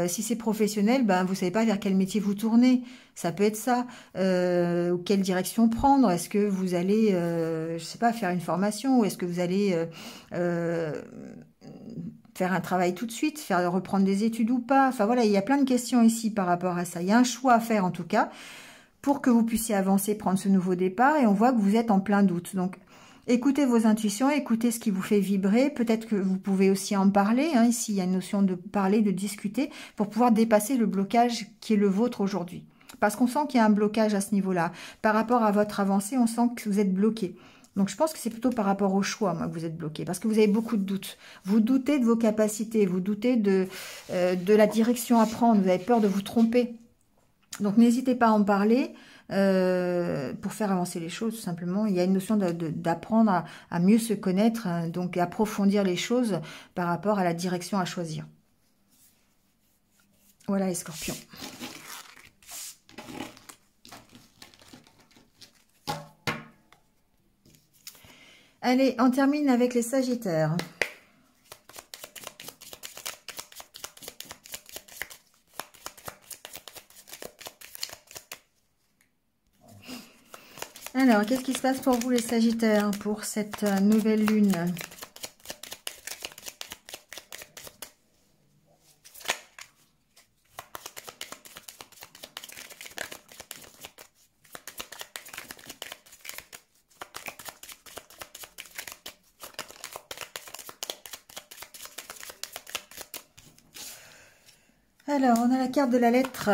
Si c'est professionnel, ben, vous ne savez pas vers quel métier vous tournez. Ça peut être ça. Ou quelle direction prendre. Est-ce que vous allez, je ne sais pas, faire une formation ou est-ce que vous allez... faire un travail tout de suite, reprendre des études ou pas. Enfin voilà, il y a plein de questions ici par rapport à ça. Il y a un choix à faire en tout cas pour que vous puissiez avancer, prendre ce nouveau départ. Et on voit que vous êtes en plein doute. Donc, écoutez vos intuitions, écoutez ce qui vous fait vibrer. Peut-être que vous pouvez aussi en parler. Hein. Ici, il y a une notion de parler, de discuter pour pouvoir dépasser le blocage qui est le vôtre aujourd'hui. Parce qu'on sent qu'il y a un blocage à ce niveau-là. Par rapport à votre avancée, on sent que vous êtes bloqué. Donc, je pense que c'est plutôt par rapport au choix, moi, que vous êtes bloqué. Parce que vous avez beaucoup de doutes. Vous doutez de vos capacités. Vous doutez de la direction à prendre. Vous avez peur de vous tromper. Donc, n'hésitez pas à en parler pour faire avancer les choses, tout simplement. Il y a une notion d'apprendre à mieux se connaître, hein, donc approfondir les choses par rapport à la direction à choisir. Voilà, les scorpions. Allez, on termine avec les sagittaires. Alors, qu'est-ce qui se passe pour vous les sagittaires pour cette nouvelle lune? Alors, on a la carte de la lettre.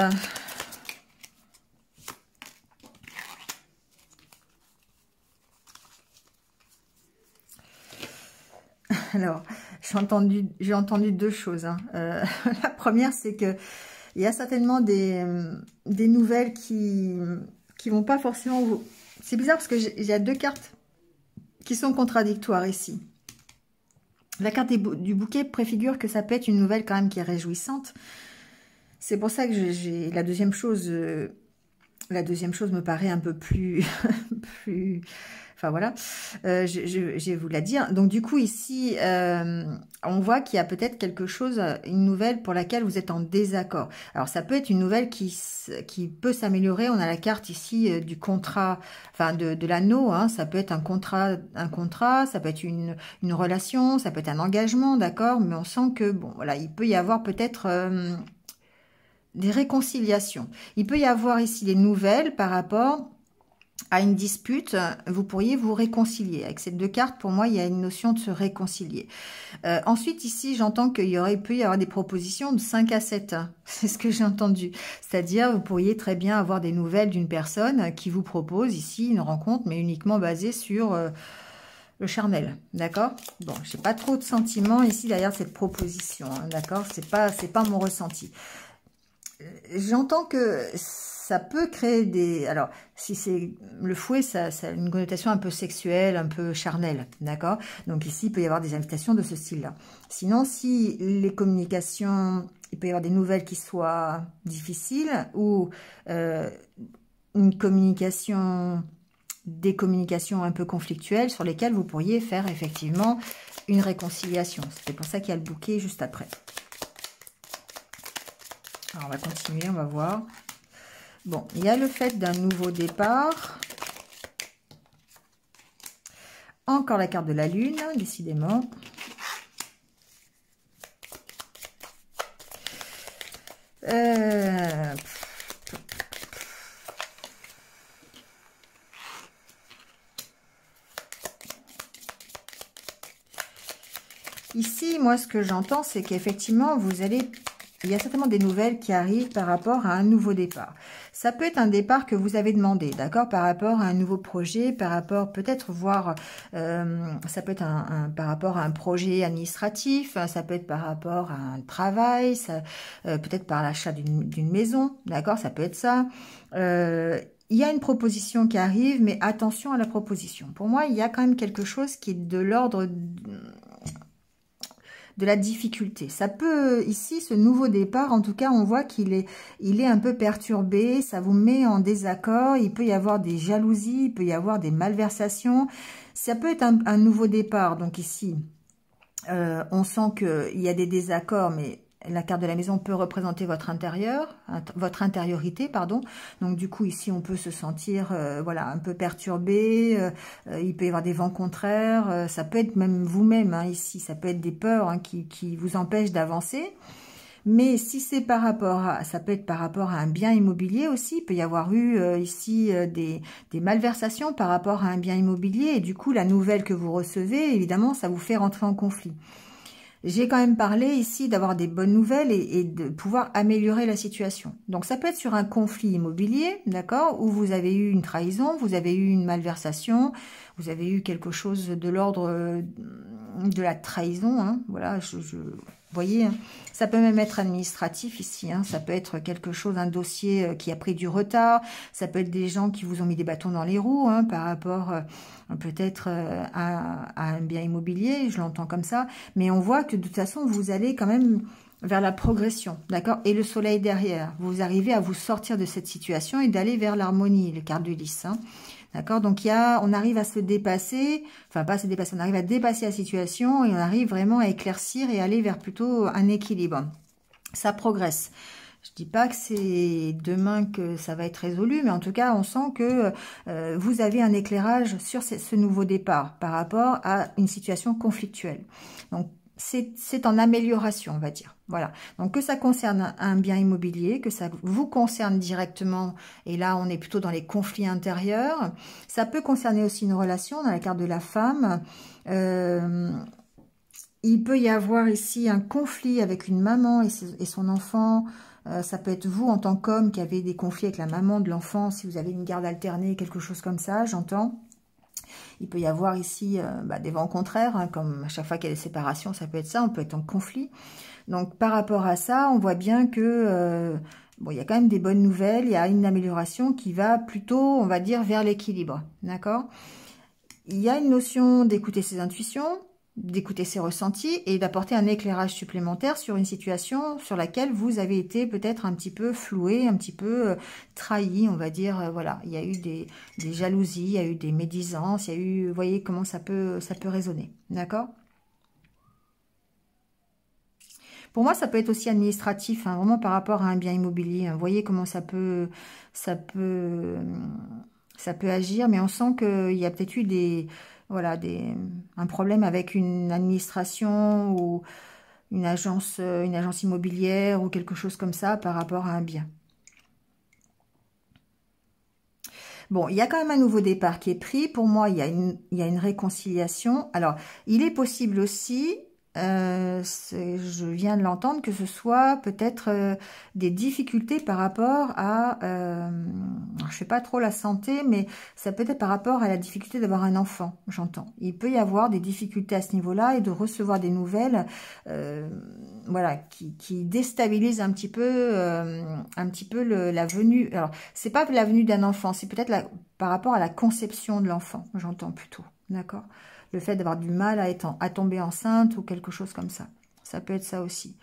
Alors, j'ai entendu deux choses, hein. La première, c'est que il y a certainement des nouvelles qui vont pas forcément vous... C'est bizarre parce que j'ai deux cartes qui sont contradictoires ici. La carte du bouquet préfigure que ça peut être une nouvelle quand même qui est réjouissante. C'est pour ça que j'ai la deuxième chose me paraît un peu plus enfin voilà, je vais vous la dire. Donc du coup ici, on voit qu'il y a peut-être quelque chose, une nouvelle pour laquelle vous êtes en désaccord. Alors ça peut être une nouvelle qui peut s'améliorer. On a la carte ici du contrat, enfin de l'anneau, hein. Ça peut être un contrat, ça peut être une relation, ça peut être un engagement, d'accord. Mais on sent que bon voilà, il peut y avoir peut-être des réconciliations. Il peut y avoir ici des nouvelles par rapport à une dispute. Vous pourriez vous réconcilier. Avec ces deux cartes, pour moi, il y a une notion de se réconcilier. Ensuite, ici, j'entends qu'il peut y avoir des propositions de 5 à 7. C'est ce que j'ai entendu. C'est-à-dire, vous pourriez très bien avoir des nouvelles d'une personne qui vous propose ici une rencontre, mais uniquement basée sur le charnel. D'accord? Bon, j'ai pas trop de sentiments ici derrière cette proposition. Hein, d'accord? C'est pas mon ressenti. J'entends que ça peut créer des... Alors, si c'est le fouet, ça a une connotation un peu sexuelle, un peu charnelle, d'accord? Donc ici, il peut y avoir des invitations de ce style-là. Sinon, si les communications, il peut y avoir des nouvelles qui soient difficiles ou une communication, des communications un peu conflictuelles sur lesquelles vous pourriez faire effectivement une réconciliation. C'est pour ça qu'il y a le bouquet juste après. Alors, on va continuer, on va voir. Bon, il y a le fait d'un nouveau départ. Encore la carte de la lune, décidément. Ici, moi, ce que j'entends, c'est qu'effectivement, il y a certainement des nouvelles qui arrivent par rapport à un nouveau départ. Ça peut être un départ que vous avez demandé, d'accord, par rapport à un nouveau projet, par rapport peut-être voir, ça peut être par rapport à un projet administratif, ça peut être par rapport à un travail, peut-être par l'achat d'une maison, d'accord, ça peut être ça. Il y a une proposition qui arrive, mais attention à la proposition. Pour moi, il y a quand même quelque chose qui est de l'ordre de la difficulté. Ça peut, ici, ce nouveau départ, en tout cas, on voit qu'il est un peu perturbé, ça vous met en désaccord, il peut y avoir des jalousies, il peut y avoir des malversations. Ça peut être un nouveau départ, donc ici, on sent qu'il y a des désaccords, mais la carte de la maison peut représenter votre intérieur, votre intériorité, pardon. Donc du coup ici on peut se sentir voilà, un peu perturbé, il peut y avoir des vents contraires, ça peut être même vous-même hein, ici, ça peut être des peurs hein, qui vous empêchent d'avancer. Mais si c'est par rapport à, ça peut être par rapport à un bien immobilier aussi, il peut y avoir eu ici des malversations par rapport à un bien immobilier et du coup la nouvelle que vous recevez, évidemment, ça vous fait rentrer en conflit. j'ai quand même parlé ici d'avoir des bonnes nouvelles et de pouvoir améliorer la situation. Donc ça peut être sur un conflit immobilier, d'accord, où vous avez eu une trahison, vous avez eu une malversation, vous avez eu quelque chose de l'ordre de la trahison, hein, voilà, vous voyez, hein, ça peut même être administratif ici, hein, ça peut être quelque chose, un dossier qui a pris du retard, ça peut être des gens qui vous ont mis des bâtons dans les roues, hein, par rapport peut-être à un bien immobilier, je l'entends comme ça, mais on voit que de toute façon, vous allez quand même vers la progression, d'accord? Et le soleil derrière, vous arrivez à vous sortir de cette situation et d'aller vers l'harmonie, les cartes de lys, hein. D'accord, donc on arrive à se dépasser, enfin pas se dépasser, on arrive à dépasser la situation et on arrive vraiment à éclaircir et aller vers plutôt un équilibre. Ça progresse. Je dis pas que c'est demain que ça va être résolu, mais en tout cas, on sent que vous avez un éclairage sur ce nouveau départ par rapport à une situation conflictuelle. Donc, c'est en amélioration, on va dire. Voilà. Donc, que ça concerne un bien immobilier, que ça vous concerne directement, et là, on est plutôt dans les conflits intérieurs. Ça peut concerner aussi une relation, dans la carte de la femme. Il peut y avoir ici un conflit avec une maman et son enfant. Ça peut être vous, en tant qu'homme, qui avez des conflits avec la maman de l'enfant, si vous avez une garde alternée, quelque chose comme ça, j'entends. Il peut y avoir ici des vents contraires, hein, comme à chaque fois qu'il y a des séparations, ça peut être ça, on peut être en conflit. Donc par rapport à ça, on voit bien que bon, il y a quand même des bonnes nouvelles, il y a une amélioration qui va plutôt, on va dire, vers l'équilibre, d'accord? Il y a une notion d'écouter ses intuitions, d'écouter ses ressentis et d'apporter un éclairage supplémentaire sur une situation sur laquelle vous avez été peut-être un petit peu floué, un petit peu trahi, on va dire, voilà. Il y a eu des jalousies, il y a eu des médisances, il y a eu, vous voyez comment ça peut résonner, d'accord? Pour moi, ça peut être aussi administratif, hein, vraiment par rapport à un bien immobilier, hein. Vous voyez comment ça peut agir, mais on sent qu'il y a peut-être eu voilà, un problème avec une administration ou une agence immobilière ou quelque chose comme ça par rapport à un bien. Bon, il y a quand même un nouveau départ qui est pris. Pour moi, il y a une réconciliation. Alors, il est possible aussi, je viens de l'entendre, que ce soit peut-être des difficultés par rapport à, je sais pas trop la santé, mais ça peut être par rapport à la difficulté d'avoir un enfant, j'entends. Il peut y avoir des difficultés à ce niveau-là et de recevoir des nouvelles, voilà, qui déstabilisent un petit peu la venue. Alors, c'est pas la venue d'un enfant, c'est peut-être par rapport à la conception de l'enfant, j'entends plutôt, d'accord? Le fait d'avoir du mal à tomber enceinte ou quelque chose comme ça. Ça peut être ça aussi.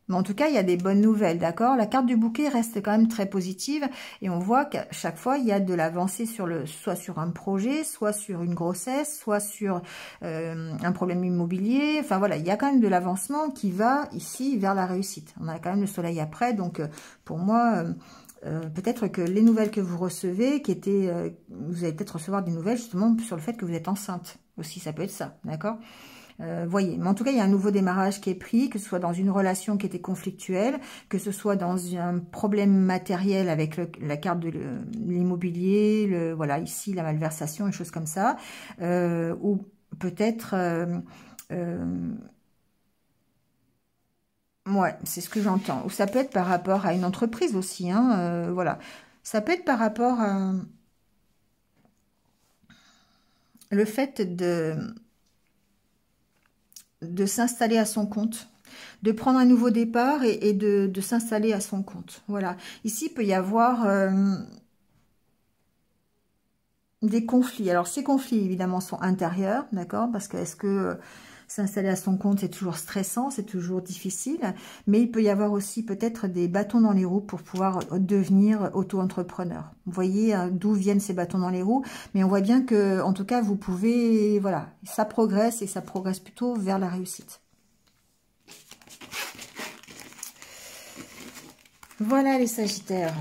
Mais en tout cas, il y a des bonnes nouvelles, d'accord? La carte du bouquet reste quand même très positive et on voit qu'à chaque fois, il y a de l'avancée soit sur un projet, soit sur une grossesse, soit sur un problème immobilier. Enfin voilà, il y a quand même de l'avancement qui va ici vers la réussite. On a quand même le soleil après, donc pour moi... peut-être que les nouvelles que vous recevez, vous allez peut-être recevoir des nouvelles justement sur le fait que vous êtes enceinte aussi, ça peut être ça, d'accord? Voyez, mais en tout cas, il y a un nouveau démarrage qui est pris, que ce soit dans une relation qui était conflictuelle, que ce soit dans un problème matériel avec la carte de l'immobilier, voilà, ici, la malversation, et choses comme ça, ou peut-être... ouais, c'est ce que j'entends. Ou ça peut être par rapport à une entreprise aussi, hein, voilà. Ça peut être par rapport à le fait de s'installer à son compte, de prendre un nouveau départ et de s'installer à son compte. Voilà. Ici, il peut y avoir des conflits. Alors, ces conflits, évidemment, sont intérieurs, d'accord? Parce que est-ce que s'installer à son compte, c'est toujours stressant, c'est toujours difficile. Mais il peut y avoir aussi peut-être des bâtons dans les roues pour pouvoir devenir auto-entrepreneur. Vous voyez d'où viennent ces bâtons dans les roues. Mais on voit bien que, en tout cas, vous pouvez... Voilà, ça progresse et ça progresse plutôt vers la réussite. Voilà les Sagittaires.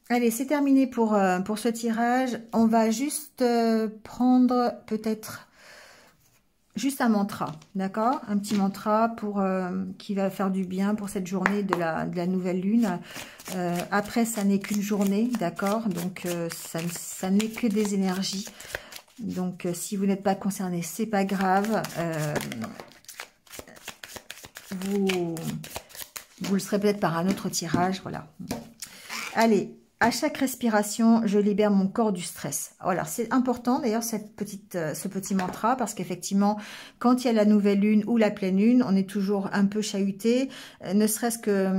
Allez, c'est terminé pour ce tirage. On va juste prendre peut-être juste un mantra, d'accord? Un petit mantra qui va faire du bien pour cette journée de la nouvelle lune. Après, ça n'est qu'une journée, d'accord? Donc, ça n'est que des énergies. Donc, si vous n'êtes pas concerné, c'est pas grave. Vous le serez peut-être par un autre tirage, voilà. Allez, à chaque respiration, je libère mon corps du stress. Voilà, c'est important d'ailleurs ce petit mantra, parce qu'effectivement, quand il y a la nouvelle lune ou la pleine lune, on est toujours un peu chahuté, ne serait-ce que...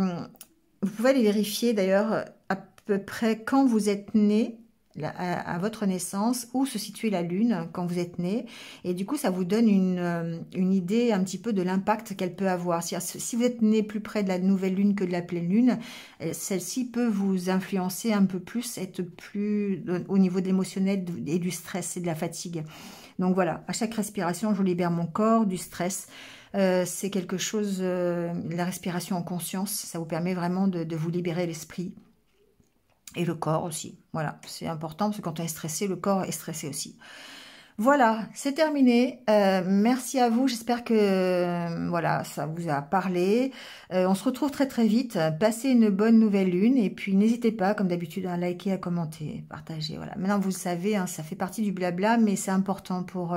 Vous pouvez aller vérifier d'ailleurs à peu près quand vous êtes né, à votre naissance, où se situe la lune quand vous êtes né, et du coup ça vous donne une idée un petit peu de l'impact qu'elle peut avoir. Si vous êtes né plus près de la nouvelle lune que de la pleine lune, celle-ci peut vous influencer un peu plus, être plus au niveau de l'émotionnel et du stress et de la fatigue. Donc voilà, à chaque respiration, je libère mon corps du stress. C'est quelque chose, la respiration en conscience, ça vous permet vraiment de vous libérer l'esprit. Et le corps aussi, voilà, c'est important parce que quand on est stressé, le corps est stressé aussi. Voilà, c'est terminé. Merci à vous, j'espère que voilà, ça vous a parlé. On se retrouve très très vite. Passez une bonne nouvelle lune et puis n'hésitez pas, comme d'habitude, à liker, à commenter, partager. Voilà. Maintenant, vous le savez, hein, ça fait partie du blabla, mais c'est important pour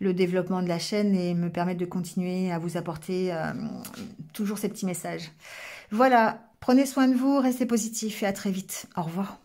le développement de la chaîne et me permettre de continuer à vous apporter toujours ces petits messages. Voilà. Prenez soin de vous, restez positifs et à très vite. Au revoir.